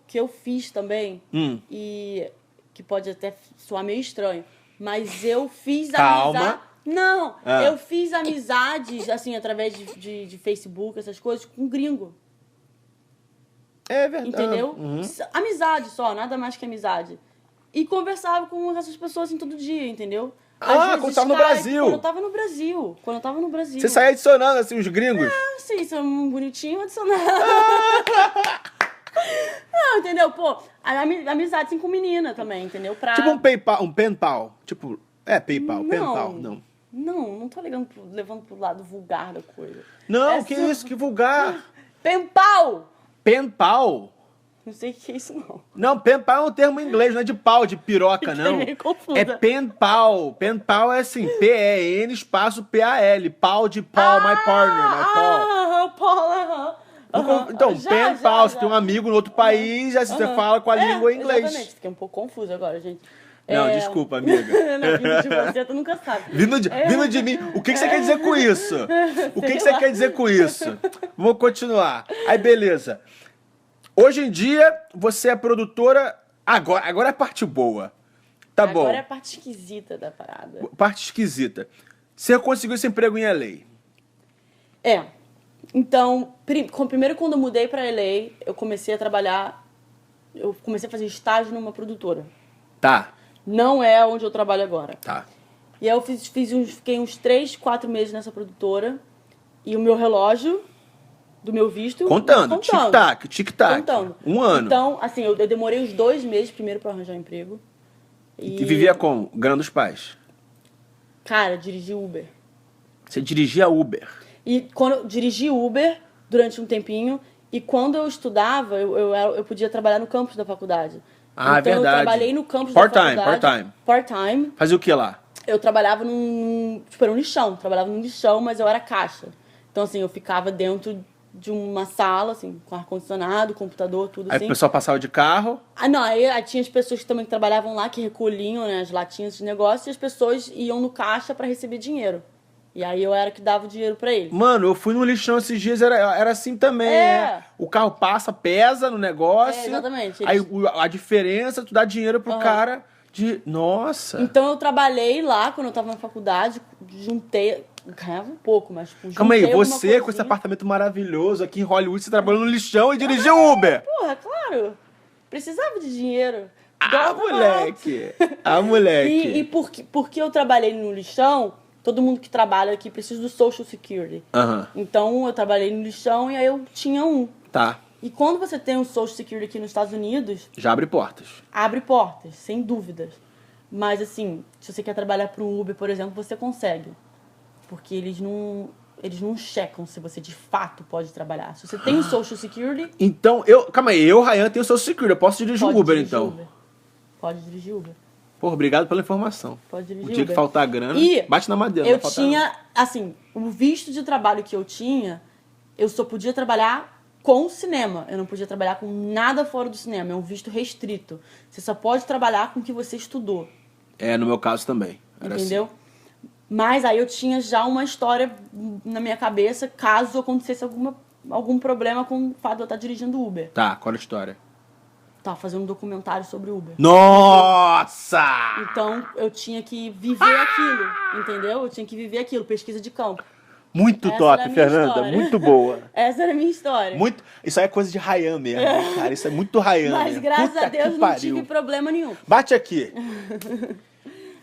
que eu fiz também? E que pode até soar meio estranho, mas eu fiz amizade... Não, eu fiz amizades, assim, através de Facebook, essas coisas, com gringo. É verdade. Entendeu? Amizade só, nada mais que amizade. E conversava com essas pessoas assim todo dia, entendeu? Quando tava no Brasil. Quando eu tava no Brasil. Você saía adicionando assim os gringos? Sim, são bonitinhos adicionando. Não, entendeu? Amizade assim com menina também, entendeu? Tipo um pen pal. Tipo, PayPal, pen pal, não. Não tô levando pro lado vulgar da coisa. Não, que isso, que vulgar. Pen pal! Pen pal? Não sei o que é isso, não. Não, pen pal é um termo em inglês, não é de pau, de piroca, não. meio confusa. É pen pal. Pen pal é assim, P-E-N espaço P-A-L. Pau de pau, my partner, my pau. Paul, Então, pen pal, você tem um amigo no outro país, aí você fala com a língua em inglês. Exatamente, fiquei um pouco confusa agora, gente. Não, desculpa, amiga. Não, vindo de você, tu nunca sabe. Vindo de mim, o que você quer dizer com isso? O que você quer dizer com isso? Vou continuar. Aí, beleza. Hoje em dia, você é produtora... Agora é a parte boa. Tá bom. Agora é a parte esquisita da parada. Parte esquisita. Você conseguiu esse emprego em LA? É. Então, primeiro quando eu mudei pra LA, eu comecei a trabalhar... Eu comecei a fazer estágio numa produtora. Tá. Não é onde eu trabalho agora. Tá. E aí eu fiquei uns 3, 4 meses nessa produtora. E o meu relógio do meu visto... Contando. Tic-tac, tic-tac. Contando. Um ano. Então, assim, eu demorei uns 2 meses primeiro pra arranjar um emprego. E vivia como? Grana dos pais? Cara, dirigi Uber. Você dirigia Uber? E quando eu dirigi Uber durante um tempinho... E quando eu estudava, eu podia trabalhar no campus da faculdade. Ah, então, verdade. eu trabalhei no campus da faculdade. Part-time. Part-time. Fazia o que lá? Eu trabalhava era um lixão. Trabalhava num lixão, mas eu era caixa. Então, assim, eu ficava dentro de uma sala, assim, com ar-condicionado, computador, tudo Aí assim. o pessoal passava de carro. Ah, não, aí tinha as pessoas que também trabalhavam lá, que recolhiam, né, as latinhas de negócio, e as pessoas iam no caixa pra receber dinheiro. E aí eu era que dava o dinheiro pra eles. Mano, eu fui no lixão esses dias, era assim também, né? O carro passa, pesa no negócio. Exatamente. Aí a diferença, tu dá dinheiro pro cara de... Nossa. Então eu trabalhei lá quando eu tava na faculdade, juntei... Ganhava um pouco, mas tipo, Calma aí, juntei alguma você com esse coisinha. apartamento maravilhoso aqui em Hollywood, você trabalhou no lixão e dirigiu Uber. Porra, claro. Precisava de dinheiro. Ah, Dólar tava moleque. alto. Ah, moleque. E porque eu trabalhei no lixão, todo mundo que trabalha aqui precisa do Social Security. Aham. Então eu trabalhei no lixão e aí eu tinha um. Tá. E quando você tem um Social Security aqui nos Estados Unidos, Já abre portas. abre portas, sem dúvidas. Mas assim, se você quer trabalhar para um Uber, por exemplo, você consegue. Porque eles não checam se você de fato pode trabalhar. Se você tem o Social Security... Então, calma aí, Ryan, tenho o seu security, eu posso dirigir pode o Uber, dirigir então. Uber. Pode dirigir Uber. Pô, obrigado pela informação. Pode dirigir O dia Uber. que faltar grana, E bate na madeira. eu não vai faltar tinha, assim, o visto de trabalho que eu tinha, eu só podia trabalhar com cinema. Eu não podia trabalhar com nada fora do cinema. É um visto restrito. Você só pode trabalhar com o que você estudou. É, no meu caso também. Era Entendeu? assim. Mas aí eu tinha já uma história na minha cabeça caso acontecesse algum problema com o fato de eu estar dirigindo Uber. Tá, qual a história? Tava fazendo um documentário sobre Uber. Nossa! Então eu tinha que viver aquilo, entendeu? Eu tinha que viver aquilo, pesquisa de campo. Muito Essa top, era a minha Fernanda. história. Muito boa. Essa era a minha história. Muito... Isso aí é coisa de Ryan mesmo, né, cara. Isso é muito Ryan. Mas mesmo. graças Puta a Deus que não pariu. tive problema nenhum. Bate aqui.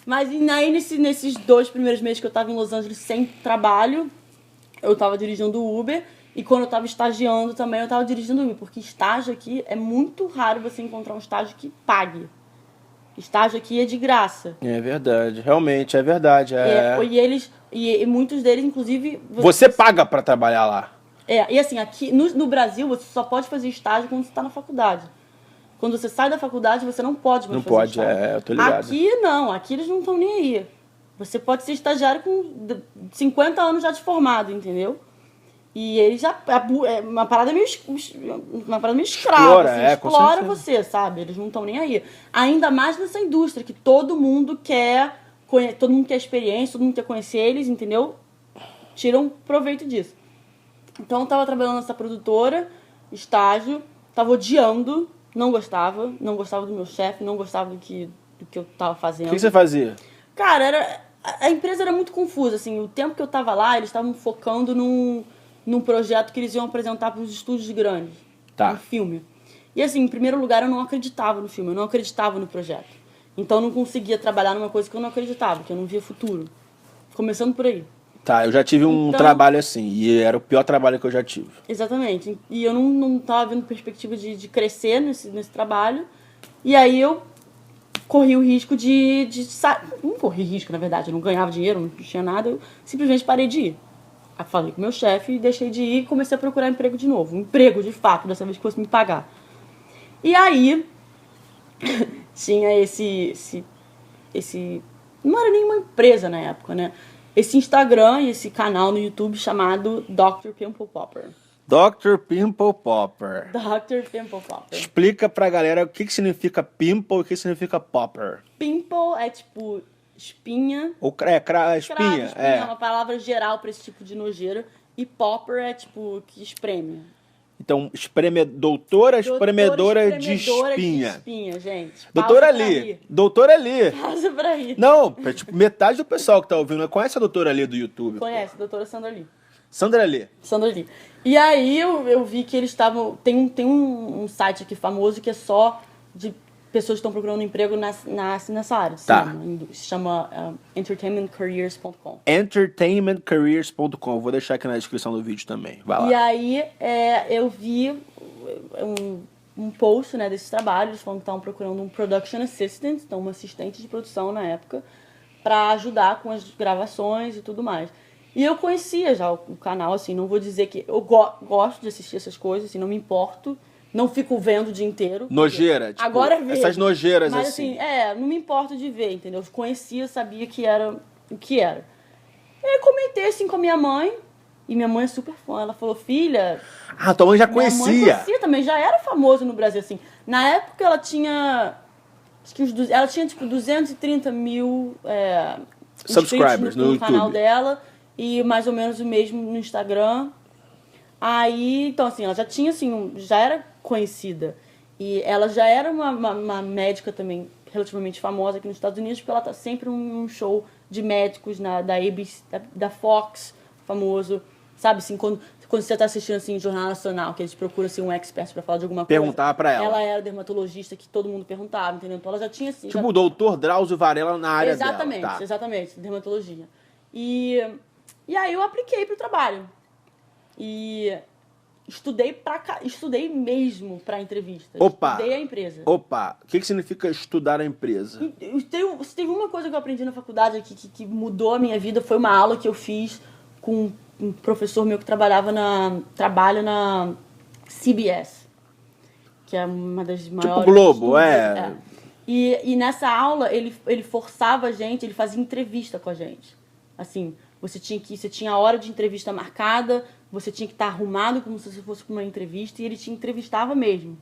Mas aí nesses 2 primeiros meses que eu tava em Los Angeles sem trabalho, eu tava dirigindo Uber. E quando eu tava estagiando também, eu tava dirigindo Uber. Porque estágio aqui, é muito raro você encontrar um estágio que pague. Estágio aqui é de graça. É verdade, realmente, é verdade. E muitos deles, inclusive... Você paga pra trabalhar lá. E assim, aqui no Brasil, você só pode fazer estágio quando você tá na faculdade. Quando você sai da faculdade, você não pode mais fazer estágio. Eu tô ligado. Aqui não, aqui eles não estão nem aí. Você pode ser estagiário com 50 anos já de formado, entendeu? E eles já... É uma parada meio escrava, Explora, assim, com explora certeza. você, sabe? Eles não estão nem aí. Ainda mais nessa indústria, que todo mundo quer experiência, todo mundo quer conhecer eles, entendeu? Tiram proveito disso. Então eu tava trabalhando nessa produtora, estágio, tava odiando, não gostava do meu chefe, não gostava do que eu tava fazendo. O que você fazia? Cara, a empresa era muito confusa, assim, o tempo que eu tava lá, eles estavam focando num projeto que eles iam apresentar para os estúdios grandes, Tá. um filme. E assim, em primeiro lugar, eu não acreditava no filme, eu não acreditava no projeto. Então eu não conseguia trabalhar numa coisa que eu não acreditava, que eu não via futuro. Começando por aí. Tá, eu já tive um Então- trabalho assim, e era o pior trabalho que eu já tive. Exatamente. E eu não tava vendo perspectiva de crescer nesse trabalho. E aí eu corri o risco de sair. Não corri risco, na verdade. Eu não ganhava dinheiro, não tinha nada. Eu simplesmente parei de ir. Aí falei com meu chefe, deixei de ir e comecei a procurar emprego de novo. Um emprego, de fato, dessa vez que fosse me pagar. E aí, tinha esse... Não era nenhuma empresa na época, né? Esse Instagram e esse canal no YouTube chamado Dr. Pimple Popper. Dr. Pimple Popper. Dr. Pimple Popper. Explica pra galera o que significa pimple e o que significa popper. Pimple é tipo espinha. Ou Espinha espinha, é uma palavra geral pra esse tipo de nojeira. E popper é tipo que espreme. Então, doutora espremedora de espinha. De espinha, gente. Doutora Pausa pra Ali. rir. Doutora Ali. Pausa pra rir. Não, é tipo, metade do pessoal que tá ouvindo conhece a doutora Ali do YouTube. Conhece, doutora Sandra Lee. Sandra Ali. Sandra Lee. E aí eu vi que eles estavam... Tem um site aqui famoso que é só de pessoas que estão procurando emprego nessa área. Tá. Se chama entertainmentcareers.com. Entertainmentcareers.com. Vou deixar aqui na descrição do vídeo também. Vai lá. E aí eu vi um post, né, desse trabalho. Eles falaram que estavam procurando um production assistant, então uma assistente de produção na época, para ajudar com as gravações e tudo mais. E eu conhecia já o canal, assim, não vou dizer que... Eu gosto de assistir essas coisas, assim, não me importo. Não fico vendo o dia inteiro. Nojeira, tipo, agora vejo. essas nojeiras mas, assim. não me importo de ver, entendeu? Eu conhecia, sabia que era o que era. E aí comentei assim com a minha mãe, e minha mãe é super fã. Ela falou, filha... Ah, tua mãe já Minha mãe conhecia. conhecia também, já era famoso no Brasil, assim. Na época ela tinha... Acho que ela tinha, tipo, 230 mil subscribers no YouTube. Canal dela, e mais ou menos o mesmo no Instagram. Aí, então, assim, ela já tinha, assim, já era conhecida. E ela já era uma médica também relativamente famosa aqui nos Estados Unidos, porque ela tá sempre num show de médicos da ABC, da Fox, famoso. Sabe, assim, quando você tá assistindo, assim, Jornal Nacional, que eles procuram, assim, um expert pra falar de alguma coisa. Perguntava pra ela. Ela era dermatologista que todo mundo perguntava, entendeu? Então ela já tinha, assim... Tipo o doutor Drauzio Varela na área exatamente, dela. Tá. Exatamente, dermatologia. E aí eu apliquei pro trabalho. E estudei mesmo pra entrevista. Opa! Estudei a empresa. Opa! O que significa estudar a empresa? Se teve uma coisa que eu aprendi na faculdade aqui que mudou a minha vida, foi uma aula que eu fiz com um professor meu que trabalha na CBS, que é uma das maiores... Tipo Globo, é. E nessa aula, ele forçava a gente, ele fazia entrevista com a gente. Assim, você tinha a hora de entrevista marcada, você tinha que estar arrumado como se você fosse para uma entrevista, e ele te entrevistava mesmo,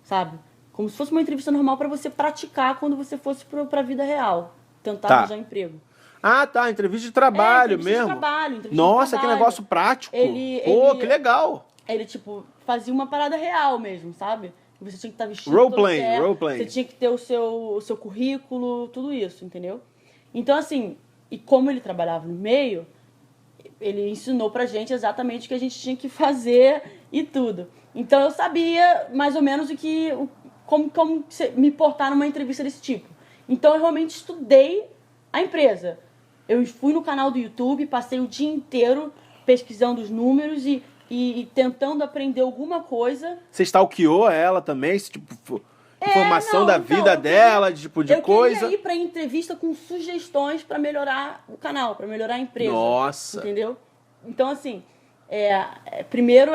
sabe? Como se fosse uma entrevista normal para você praticar quando você fosse para a vida real, tentar arranjar emprego. Ah, tá, entrevista de trabalho entrevista mesmo. De trabalho, entrevista Nossa, de trabalho. que negócio prático. Que legal. Ele, tipo, fazia uma parada real mesmo, sabe? Você tinha que estar vestido Role-playing. Você tinha que ter o seu currículo, tudo isso, entendeu? Então, assim, e como ele trabalhava no meio, ele ensinou pra gente exatamente o que a gente tinha que fazer e tudo. Então, eu sabia mais ou menos como me portar numa entrevista desse tipo. Então, eu realmente estudei a empresa. Eu fui no canal do YouTube, passei o dia inteiro pesquisando os números e tentando aprender alguma coisa. Você stalkeou ela também? Esse tipo, informação da vida dela, tipo de coisa? Eu queria ir pra entrevista com sugestões pra melhorar o canal, pra melhorar a empresa. Nossa! Entendeu? Então, assim, primeiro,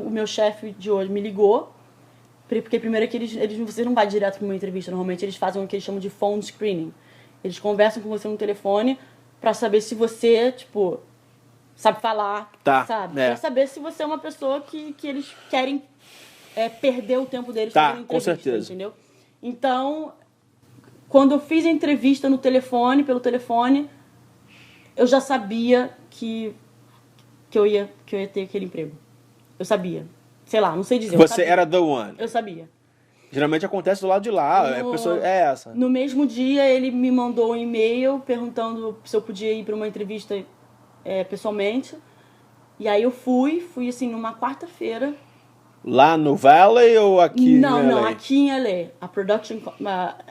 o meu chefe de hoje me ligou, porque primeiro é que você não vai direto pra uma entrevista, normalmente eles fazem o que eles chamam de phone screening. Eles conversam com você no telefone pra saber se você, tipo, sabe falar, sabe? Pra saber se você é uma pessoa que eles querem perder o tempo deles fazendo entrevista, com certeza. Entendeu? Então, quando eu fiz a entrevista pelo telefone, eu já sabia que eu ia ter aquele emprego. Eu sabia. Sei lá, não sei dizer. Você era the one. Eu sabia. Geralmente acontece do lado de lá, a pessoa é essa. No mesmo dia, ele me mandou um e-mail perguntando se eu podia ir para uma entrevista pessoalmente. E aí eu fui assim, numa quarta-feira. Lá no Valley ou aqui em LA? Não, aqui em LA. A Production...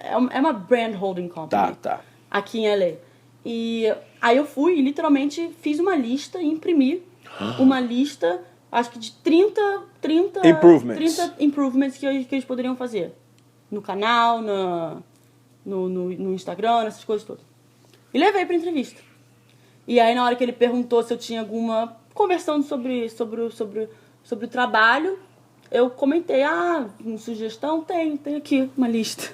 é uma brand holding company. Tá. Aqui em LA. E aí eu fui e literalmente fiz uma lista e imprimi uma lista, acho que de 30 improvements que eles poderiam fazer. No canal, no Instagram, essas coisas todas. E levei pra entrevista. E aí na hora que ele perguntou se eu tinha alguma... Conversando sobre o trabalho, eu comentei, uma sugestão? Tem aqui uma lista.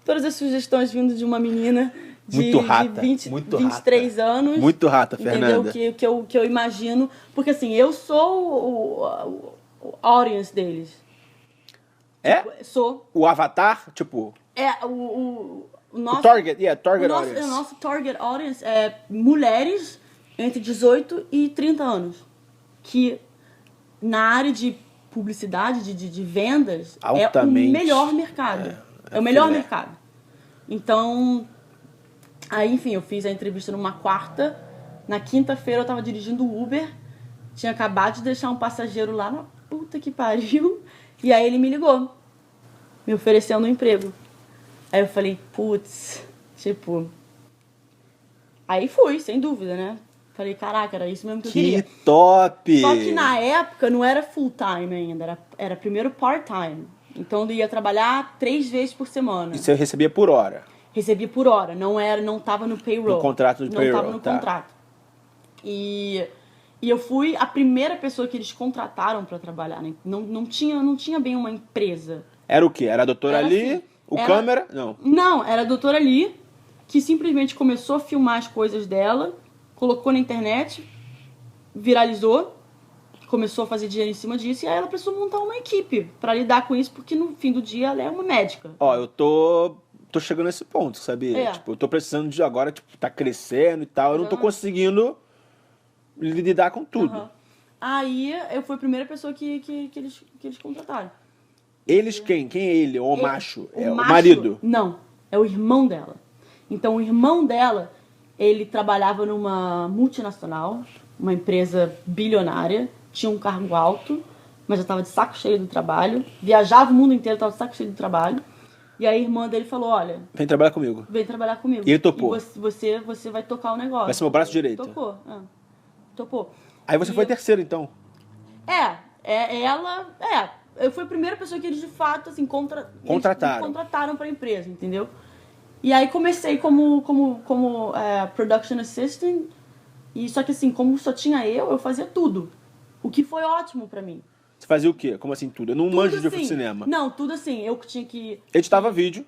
Todas as sugestões vindo de uma menina de, Muito rata, de 20, muito 23 anos. Muito rata, entendeu? Fernanda. Que eu imagino. Porque assim, eu sou o audience deles. É? Sou. O avatar, tipo... O nosso... o target, target o audience. nosso target audience é mulheres entre 18 e 30 anos. Que na área de publicidade, de vendas, Altamente. é o melhor mercado. É o melhor filé. mercado. Então, aí, enfim, eu fiz a entrevista numa quarta. Na quinta-feira eu tava dirigindo o Uber. Tinha acabado de deixar um passageiro lá na puta que pariu. E aí ele me ligou, me oferecendo um emprego. Aí eu falei, putz, tipo... Aí fui, sem dúvida, né? Falei, caraca, era isso mesmo que eu queria. Que top! Só que na época não era full time ainda, era primeiro part-time. Então eu ia trabalhar 3 vezes por semana. E você recebia por hora? Recebia por hora, não tava no payroll. No contrato de payroll, Não tava no contrato. E eu fui a primeira pessoa que eles contrataram pra trabalhar, né? Não tinha bem uma empresa. Era o quê? Era a doutora Era ali? assim, O era- câmera? Não. Não, era a doutora Lee, que simplesmente começou a filmar as coisas dela, colocou na internet, viralizou, começou a fazer dinheiro em cima disso, e aí ela precisou montar uma equipe pra lidar com isso, porque no fim do dia ela é uma médica. Ó, eu tô chegando nesse ponto, sabia? É. Tipo, eu tô precisando de agora, tipo, tá crescendo e tal, eu não tô Aham. conseguindo lidar com tudo. Aham. Aí eu fui a primeira pessoa que eles contrataram. Eles quem? Quem é ele? O macho? É o macho- marido? Não, é o irmão dela. Então o irmão dela, ele trabalhava numa multinacional, uma empresa bilionária, tinha um cargo alto, mas já estava de saco cheio do trabalho, viajava o mundo inteiro, estava de saco cheio do trabalho. E aí a irmã dele falou, olha, Vem trabalhar comigo. vem trabalhar comigo. E ele topou? E você vai tocar o negócio. Vai ser meu braço direito. Topou. Aí você E foi a terceira, então. Eu fui a primeira pessoa que eles de fato assim Contrataram. eles contrataram para a empresa, entendeu? E aí comecei como production assistant, e só que assim, como só tinha eu fazia tudo. O que foi ótimo para mim. Você fazia o quê? Como assim tudo? Eu não Tudo manjo de assim, cinema. Não, tudo assim, eu tinha que Editava vídeo,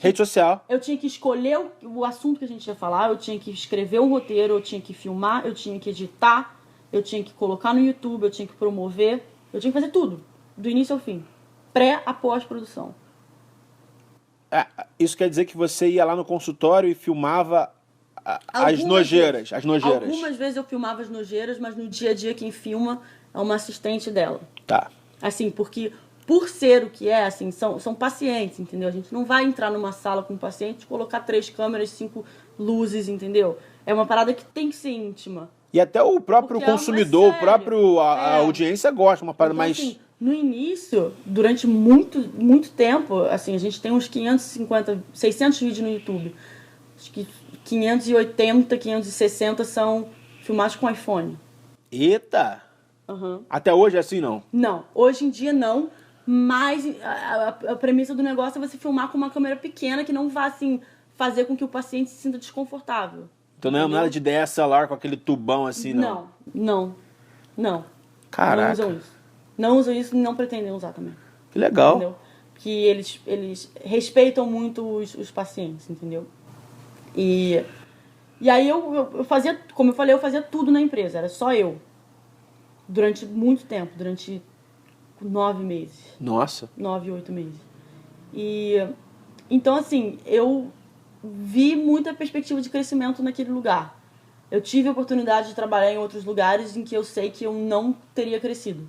rede social. eu tinha que escolher o assunto que a gente ia falar, eu tinha que escrever um roteiro, eu tinha que filmar, eu tinha que editar, eu tinha que colocar no YouTube, eu tinha que promover, eu tinha que fazer tudo, do início ao fim. Pré a pós-produção. Isso quer dizer que você ia lá no consultório e filmava as Algumas nojeiras. vezes- As nojeiras. Algumas vezes eu filmava as nojeiras, mas no dia a dia quem filma é uma assistente dela. Tá. Assim, porque por ser o que é, assim, são pacientes, entendeu? A gente não vai entrar numa sala com um paciente, colocar 3 câmeras, 5 luzes, entendeu? É uma parada que tem que ser íntima. E até o próprio Porque é consumidor, o sério. próprio a É. audiência gosta, uma parada Então, mais... assim, no início, durante muito tempo, assim, a gente tem uns 550, 600 vídeos no YouTube. Acho que 580, 560 são filmados com iPhone. Eita! Aham. Até hoje é assim, não? Não, hoje em dia não, mas a premissa do negócio é você filmar com uma câmera pequena que não vá, assim, fazer com que o paciente se sinta desconfortável. Então não é Entendeu? nada de DSLR com aquele tubão assim, não? Não. Caraca. Não usam isso. Não usam isso e não pretendem usar também. Que legal. Entendeu? Que eles respeitam muito os pacientes, entendeu? E aí eu fazia, como eu falei, eu fazia tudo na empresa, era só eu. Durante muito tempo, durante 9 meses. Nossa. 9, 8 meses. E então, assim, eu vi muita perspectiva de crescimento naquele lugar. Eu tive a oportunidade de trabalhar em outros lugares em que eu sei que eu não teria crescido.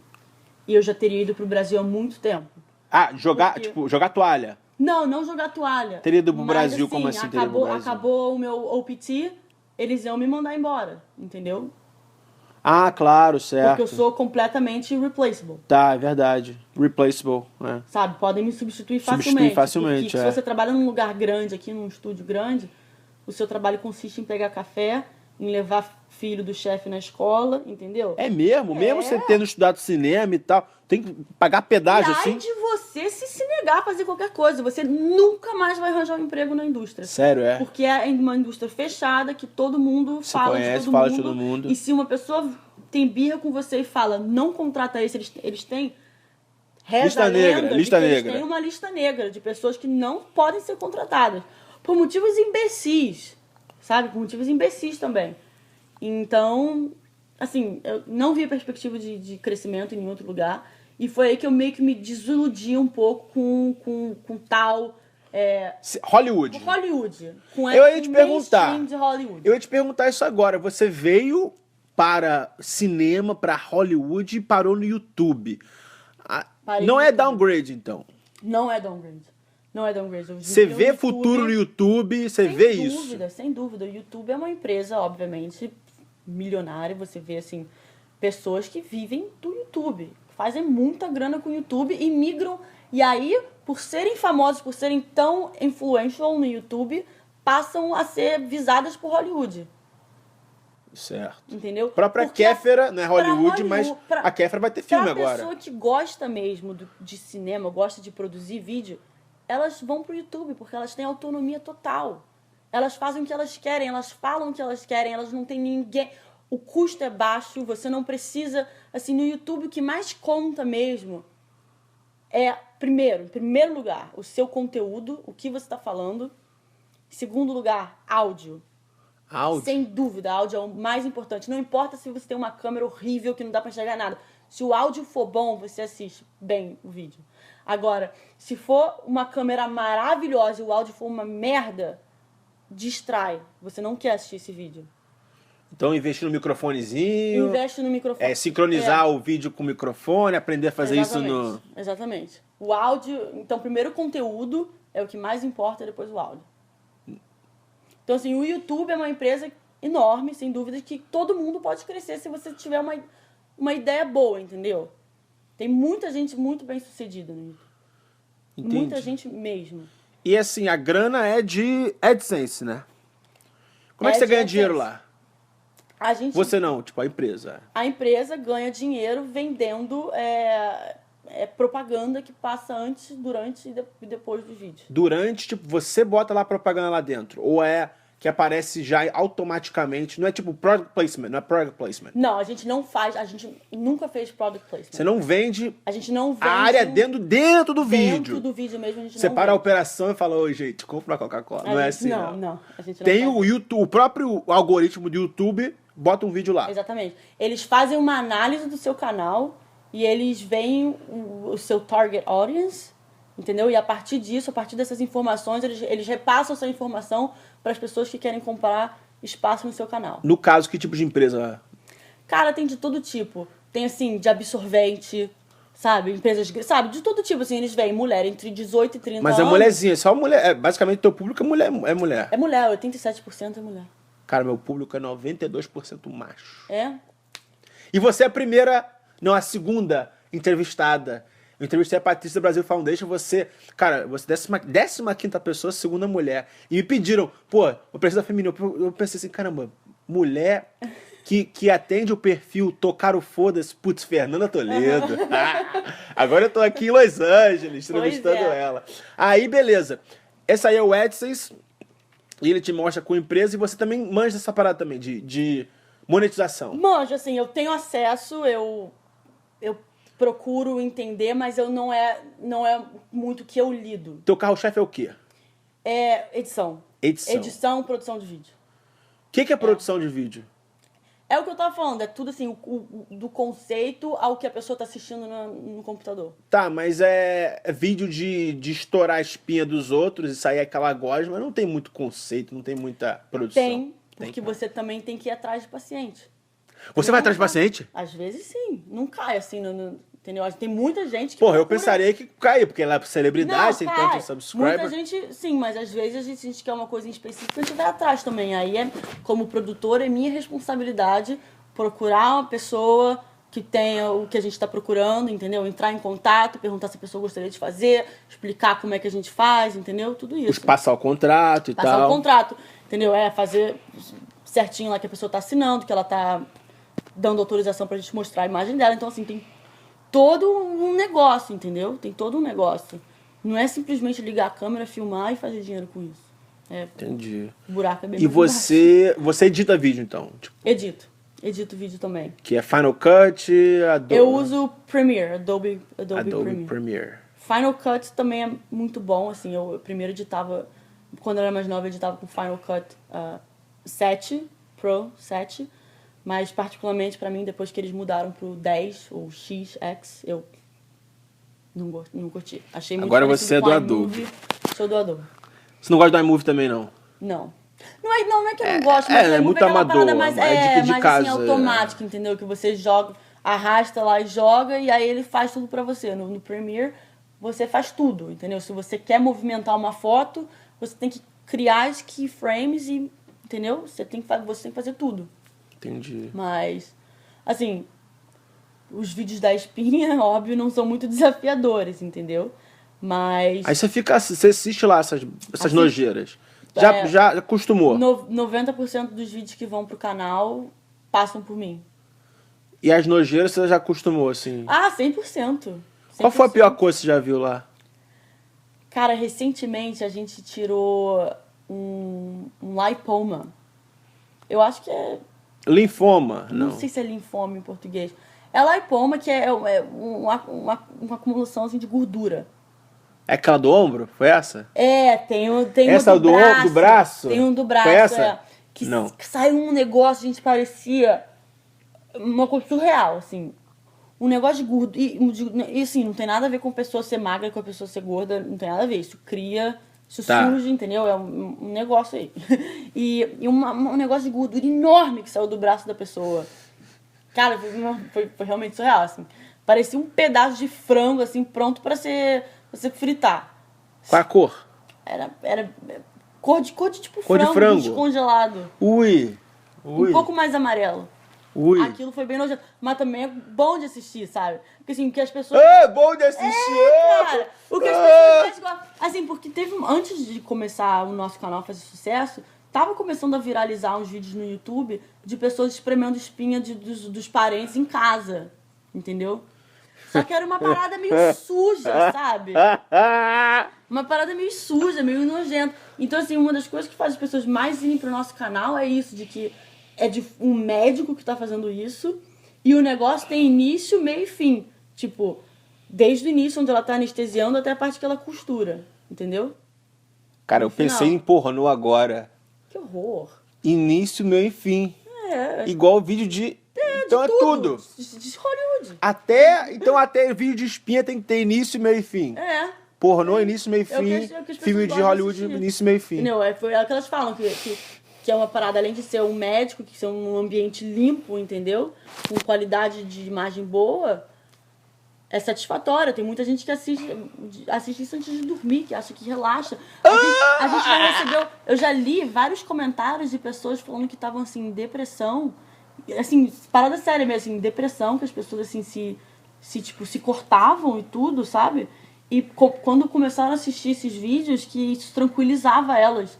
E eu já teria ido pro Brasil há muito tempo. Jogar, Porque- tipo, jogar toalha. Não jogar toalha. Teria ido pro Mas, Brasil, como assim teria ido pro Brasil? Acabou o meu OPT, eles iam me mandar embora, entendeu? Ah, claro, certo. Porque eu sou completamente replaceable. Tá, é verdade. Replaceable, é. Sabe, podem me substituir Substituir facilmente. facilmente, Porque é. se você trabalha num lugar grande, aqui num estúdio grande, o seu trabalho consiste em pegar café, em levar filho do chefe na escola, entendeu? É mesmo? Mesmo É. você tendo estudado cinema e tal, tem que pagar pedágio E ai assim? de você se negar a fazer qualquer coisa. Você nunca mais vai arranjar um emprego na indústria. Sério, é? Porque é uma indústria fechada, que todo mundo Se fala conhece, de todo fala mundo. de todo mundo. E se uma pessoa tem birra com você e fala, não contrata esse, eles têm Reza Lista a negra, lenda de lista que eles negra. têm uma lista negra de pessoas que não podem ser contratadas. Por motivos imbecis, sabe? Por motivos imbecis também. Então, assim, eu não vi perspectiva de crescimento em nenhum outro lugar. E foi aí que eu meio que me desiludi um pouco com tal... Hollywood. Hollywood. Com Eu ia te com perguntar. mainstream de Hollywood. Eu ia te perguntar isso agora. Você veio para cinema, para Hollywood e parou no YouTube. Parei Não no é YouTube. downgrade, então. Não é downgrade. Não é downgrade. Você vê futuro no YouTube, você vê isso. Sem dúvida, sem dúvida. O YouTube é uma empresa, obviamente, milionária. Você vê, assim, pessoas que vivem do YouTube. Fazem muita grana com o YouTube e migram. E aí, por serem famosos, por serem tão influential no YouTube, passam a ser visadas por Hollywood. Certo. Entendeu? A própria Porque Kéfera, não é pra Hollywood, mas pra- a Kéfera vai ter filme pra agora. pessoa que gosta mesmo de cinema, gosta de produzir vídeo, elas vão pro YouTube, porque elas têm autonomia total. Elas fazem o que elas querem, elas falam o que elas querem, elas não têm ninguém... O custo é baixo, você não precisa... Assim, no YouTube, o que mais conta mesmo é, em primeiro lugar, o seu conteúdo, o que você está falando. Em segundo lugar, áudio. Áudio. Sem dúvida, áudio é o mais importante. Não importa se você tem uma câmera horrível que não dá pra enxergar nada. Se o áudio for bom, você assiste bem o vídeo. Agora, se for uma câmera maravilhosa e o áudio for uma merda, distrai. Você não quer assistir esse vídeo. Então, investir no microfonezinho. Investe no microfone. Sincronizar o vídeo com o microfone, aprender a fazer isso no... Exatamente. O áudio... Então, primeiro o conteúdo é o que mais importa, depois o áudio. Então, assim, o YouTube é uma empresa enorme, sem dúvida, que todo mundo pode crescer se você tiver uma ideia boa, entendeu? Tem muita gente muito bem sucedida no YouTube. Entendi. Muita gente mesmo. E assim, a grana é de AdSense, né? Como é que você de ganha AdSense. dinheiro lá? Você não, tipo a empresa. A empresa ganha dinheiro vendendo propaganda que passa antes, durante e depois do vídeo. Durante, tipo, você bota lá propaganda lá dentro. Ou é que aparece já automaticamente. Não é tipo product placement, não é product placement. Não, a gente não faz, a gente nunca fez product placement. Você não vende A gente não vende a área dentro do vídeo. Dentro do vídeo mesmo, a gente Você não para a vende. operação e fala, ô gente, compra uma Coca-Cola. Não é assim, não. Não, a gente não Tem faz. o YouTube, o próprio algoritmo do YouTube bota um vídeo lá. Exatamente. Eles fazem uma análise do seu canal e eles veem o seu target audience, entendeu? E a partir disso, a partir dessas informações, eles repassam essa informação para as pessoas que querem comprar espaço no seu canal. No caso, que tipo de empresa? Cara, tem de todo tipo. Tem, assim, de absorvente, sabe? Empresas, sabe? De todo tipo, assim. Eles veem mulher entre 18 e 30 Mas anos. é mulherzinha, só mulher. Basicamente, teu público é mulher. É mulher. É mulher, 87% é mulher. Cara, meu público é 92% macho. É? E você é a primeira, não, a segunda entrevistada. Eu entrevistei a Patrícia da Brasil Foundation, você é 15ª pessoa, segunda mulher. E me pediram, pô, eu preciso da feminina. Eu pensei assim, caramba, mulher que atende o perfil tocar o foda-se, putz, Fernanda Toledo. Agora eu tô aqui em Los Angeles, entrevistando ela. Aí, beleza. Essa aí é o AdSense, e ele te mostra com a empresa, e você também manja essa parada também, de monetização. Manjo, assim, eu tenho acesso, eu procuro entender, mas não é muito o que eu lido. Teu carro-chefe é o quê? É edição. Edição. Produção de vídeo. O que é produção de vídeo? É o que eu tava falando, é tudo assim, do conceito ao que a pessoa tá assistindo no computador. Tá, mas é vídeo de estourar a espinha dos outros e sair aquela gosma, mas não tem muito conceito, não tem muita produção. Tem, porque você também tem que ir atrás de paciente. Você vai atrás de paciente? Às vezes sim, não cai assim, entendeu? Tem muita gente que Porra, eu procura- pensaria que caiu, porque ela é celebridade, Não, tem cai. tanto subscriber. Muita gente, sim, mas às vezes a gente quer uma coisa em específico, a gente vai atrás também. Aí, como produtor, é minha responsabilidade procurar uma pessoa que tenha o que a gente está procurando, entendeu? Entrar em contato, perguntar se a pessoa gostaria de fazer, explicar como é que a gente faz, entendeu? Tudo isso. Passar o contrato e Passar tal. o contrato, entendeu? Fazer certinho lá que a pessoa está assinando, que ela está dando autorização pra gente mostrar a imagem dela. Então, assim, tem todo um negócio, entendeu? Tem todo um negócio. Não é simplesmente ligar a câmera, filmar e fazer dinheiro com isso. Entendi. O buraco é bem E mais embaixo. você edita vídeo, então? Tipo, Edito. edito vídeo também. Que é Final Cut, Adobe... Eu uso Premiere, Adobe Premiere. Premiere. Final Cut também é muito bom, assim, eu primeiro editava, quando eu era mais nova, eu editava com Final Cut 7, Pro 7, mas particularmente pra mim, depois que eles mudaram pro 10, ou XX, eu não curti. Achei muito Agora parecido você é com do iMovie. Sou do Adobe. Você não gosta do iMovie também, não? Não. Não é que eu não gosto, mas é muito aquela amador, parada mais, é de mais casa, assim, automática, entendeu? Que você joga, arrasta lá e joga, e aí ele faz tudo pra você. No Premiere, você faz tudo, entendeu? Se você quer movimentar uma foto, você tem que criar as keyframes e, entendeu? Você tem que fazer tudo. Entendi. Mas, assim, os vídeos da espinha, óbvio, não são muito desafiadores, entendeu? Mas... Aí você assiste lá essas nojeiras. Já acostumou. 90% dos vídeos que vão pro canal passam por mim. E as nojeiras você já acostumou, assim? Ah, 100%. Qual foi a pior coisa que você já viu lá? Cara, recentemente a gente tirou um lipoma. Eu acho que é... Linfoma? Não sei se é linfoma em português. É lipoma, que é uma acumulação assim, de gordura. É aquela do ombro? Foi essa? Tem essa um do braço? Tem um do braço, Foi essa? que Não. saiu um negócio, gente, parecia uma coisa surreal, assim. Um negócio de gordo. E assim, não tem nada a ver com a pessoa ser magra, com a pessoa ser gorda, não tem nada a ver. Isso cria, isso surge, entendeu? É um negócio aí. E um negócio de gordura enorme que saiu do braço da pessoa. Cara, foi realmente surreal, assim. Parecia um pedaço de frango, assim, pronto pra você fritar. Qual a cor? Era cor de tipo Cor de frango. descongelado. Ui. Um pouco mais amarelo. Ui. Aquilo foi bem nojento. Mas também é bom de assistir, sabe? Porque assim, o que as pessoas... É bom de assistir. Cara, o que as pessoas mais gostam... Assim, porque antes de começar o nosso canal fazer sucesso, tava começando a viralizar uns vídeos no YouTube de pessoas espremendo espinha dos parentes em casa. Entendeu? Só que era uma parada meio suja, sabe? Uma parada meio suja, meio nojenta. Então, assim, uma das coisas que faz as pessoas mais irem pro nosso canal é isso, de que é de um médico que tá fazendo isso e o negócio tem início, meio e fim. Tipo, desde o início, onde ela tá anestesiando, até a parte que ela costura. Entendeu? Cara, eu pensei em pornô agora. Que horror. Início, meio e fim. Igual o vídeo de... Então é tudo. De Hollywood. Até vídeo de espinha tem que ter início, meio e fim. Pornô, início, meio e fim. Filme de Hollywood, início, meio e fim. Não, é o que elas falam, que é uma parada, além de ser um médico, que ser um ambiente limpo, entendeu? Com qualidade de imagem boa, é satisfatória. Tem muita gente que assiste isso antes de dormir, que acha que relaxa. A gente já recebeu... Eu já li vários comentários de pessoas falando que estavam, assim, em depressão. Assim, parada séria mesmo, assim, depressão, que as pessoas, assim, se cortavam e tudo, sabe? E quando começaram a assistir esses vídeos, que isso tranquilizava elas.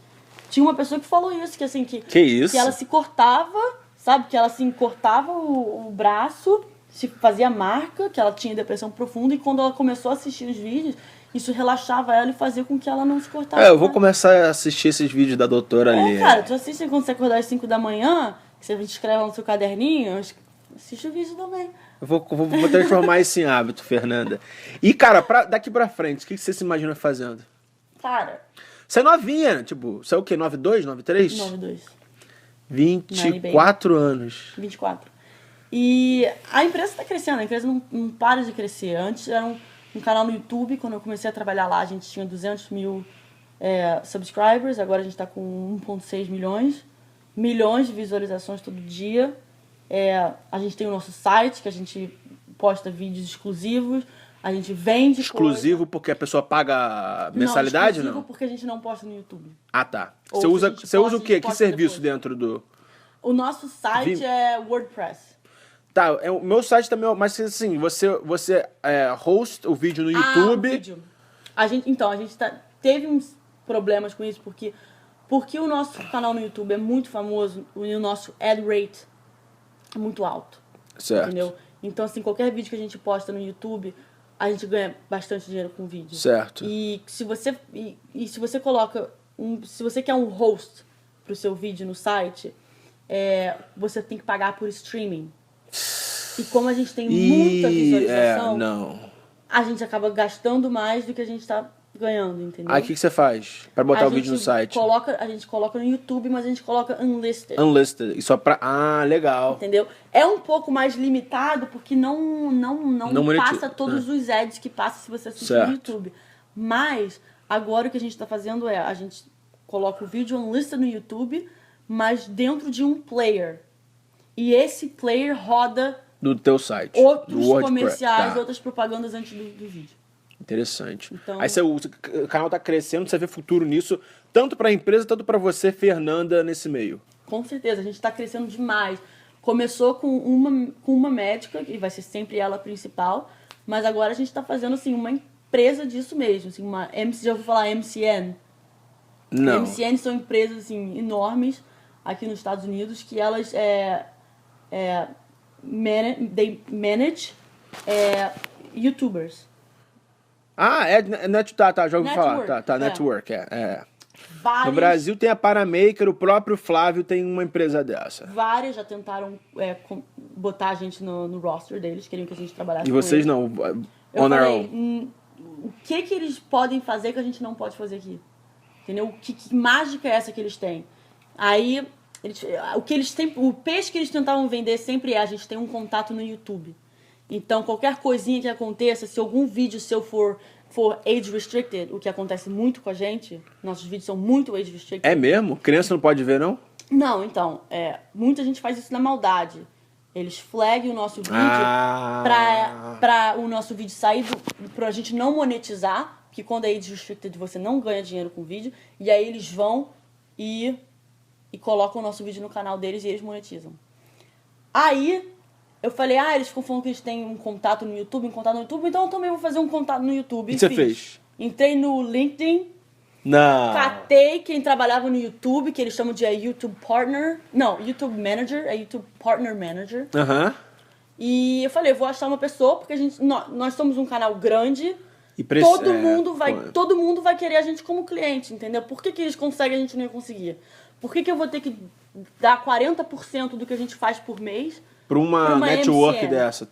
Tinha uma pessoa que falou isso, que assim, que isso? Que ela se cortava, sabe? Que ela, assim, cortava o braço, se fazia marca, que ela tinha depressão profunda, e quando ela começou a assistir os vídeos, isso relaxava ela e fazia com que ela não se cortasse. Eu vou começar a assistir esses vídeos da doutora ali. Cara, tu assiste quando você acordar às 5 da manhã, que você escreve no seu caderninho, assiste o vídeo também. Eu vou transformar isso em hábito, Fernanda. E, cara, daqui pra frente, o que você se imagina fazendo? Cara... Você é novinha, tipo, você é o quê? 92, 93? 92. 24 anos. 24. E a empresa tá crescendo, a empresa não para de crescer. Antes era um canal no YouTube, quando eu comecei a trabalhar lá, a gente tinha 200 mil subscribers, agora a gente tá com 1,6 milhões de visualizações todo dia. A gente tem o nosso site, que a gente posta vídeos exclusivos, a gente vende exclusivo coisa. Porque a pessoa paga mensalidade, não? Exclusivo porque a gente não posta no YouTube. Ah, tá. Você usa o quê? Que serviço depois? Dentro do... O nosso site é WordPress. Tá, o meu site também, mas assim, você host o vídeo no YouTube. O vídeo. A gente teve uns problemas com isso, porque o nosso canal no YouTube é muito famoso e o nosso ad rate é muito alto. Certo. Entendeu? Então, assim, qualquer vídeo que a gente posta no YouTube, a gente ganha bastante dinheiro com o vídeo. Certo. E se você coloca se você quer um host pro seu vídeo no site, você tem que pagar por streaming. E como a gente tem muita visualização, a gente acaba gastando mais do que a gente está ganhando, entendeu? Aí o que você faz pra botar o vídeo no site? A gente coloca no YouTube, mas a gente coloca unlisted. Unlisted. E só pra... Ah, legal. Entendeu? É um pouco mais limitado porque não passa todos os ads que passa se você assistir no YouTube. Mas agora o que a gente está fazendo a gente coloca o vídeo unlisted no YouTube, mas dentro de um player. E esse player roda do teu site. Outros comerciais, outras propagandas antes do vídeo. Interessante. Então, aí o canal tá crescendo, você vê futuro nisso, tanto pra empresa, tanto pra você, Fernanda, nesse meio. Com certeza, a gente tá crescendo demais. Começou com uma médica, e vai ser sempre ela a principal, mas agora a gente tá fazendo assim, uma empresa disso mesmo. Assim, já ouviu falar MCN? Não. MCN são empresas assim, enormes aqui nos Estados Unidos que elas manage YouTubers. Já ouvi falar. Network, No Brasil tem a Paramaker, o próprio Flávio tem uma empresa dessa. Várias já tentaram botar a gente no roster deles, queriam que a gente trabalhasse E vocês com não? Eu falei, o que eles podem fazer que a gente não pode fazer aqui? Entendeu? Que mágica é essa que eles têm? Aí, o peixe que eles tentavam vender sempre a gente tem um contato no YouTube. Então, qualquer coisinha que aconteça, se algum vídeo seu for age restricted, o que acontece muito com a gente, nossos vídeos são muito age restricted. É mesmo? Criança não pode ver, não? Não, então, muita gente faz isso na maldade. Eles flagam o nosso vídeo pra o nosso vídeo sair, pra gente não monetizar, que quando é age restricted você não ganha dinheiro com o vídeo, e aí eles vão e colocam o nosso vídeo no canal deles e eles monetizam. Aí eu falei, eles ficam falando que eles têm um contato no YouTube, então eu também vou fazer um contato no YouTube. E você fez? Entrei no LinkedIn, catei quem trabalhava no YouTube, que eles chamam de YouTube Partner. Não, YouTube Manager, YouTube Partner Manager. E eu falei, vou achar uma pessoa, porque nós somos um canal grande, e todo mundo vai querer a gente como cliente, entendeu? Por que eles conseguem e a gente não ia conseguir? Por que eu vou ter que dar 40% do que a gente faz por mês pra uma network MCN? dessa, tá?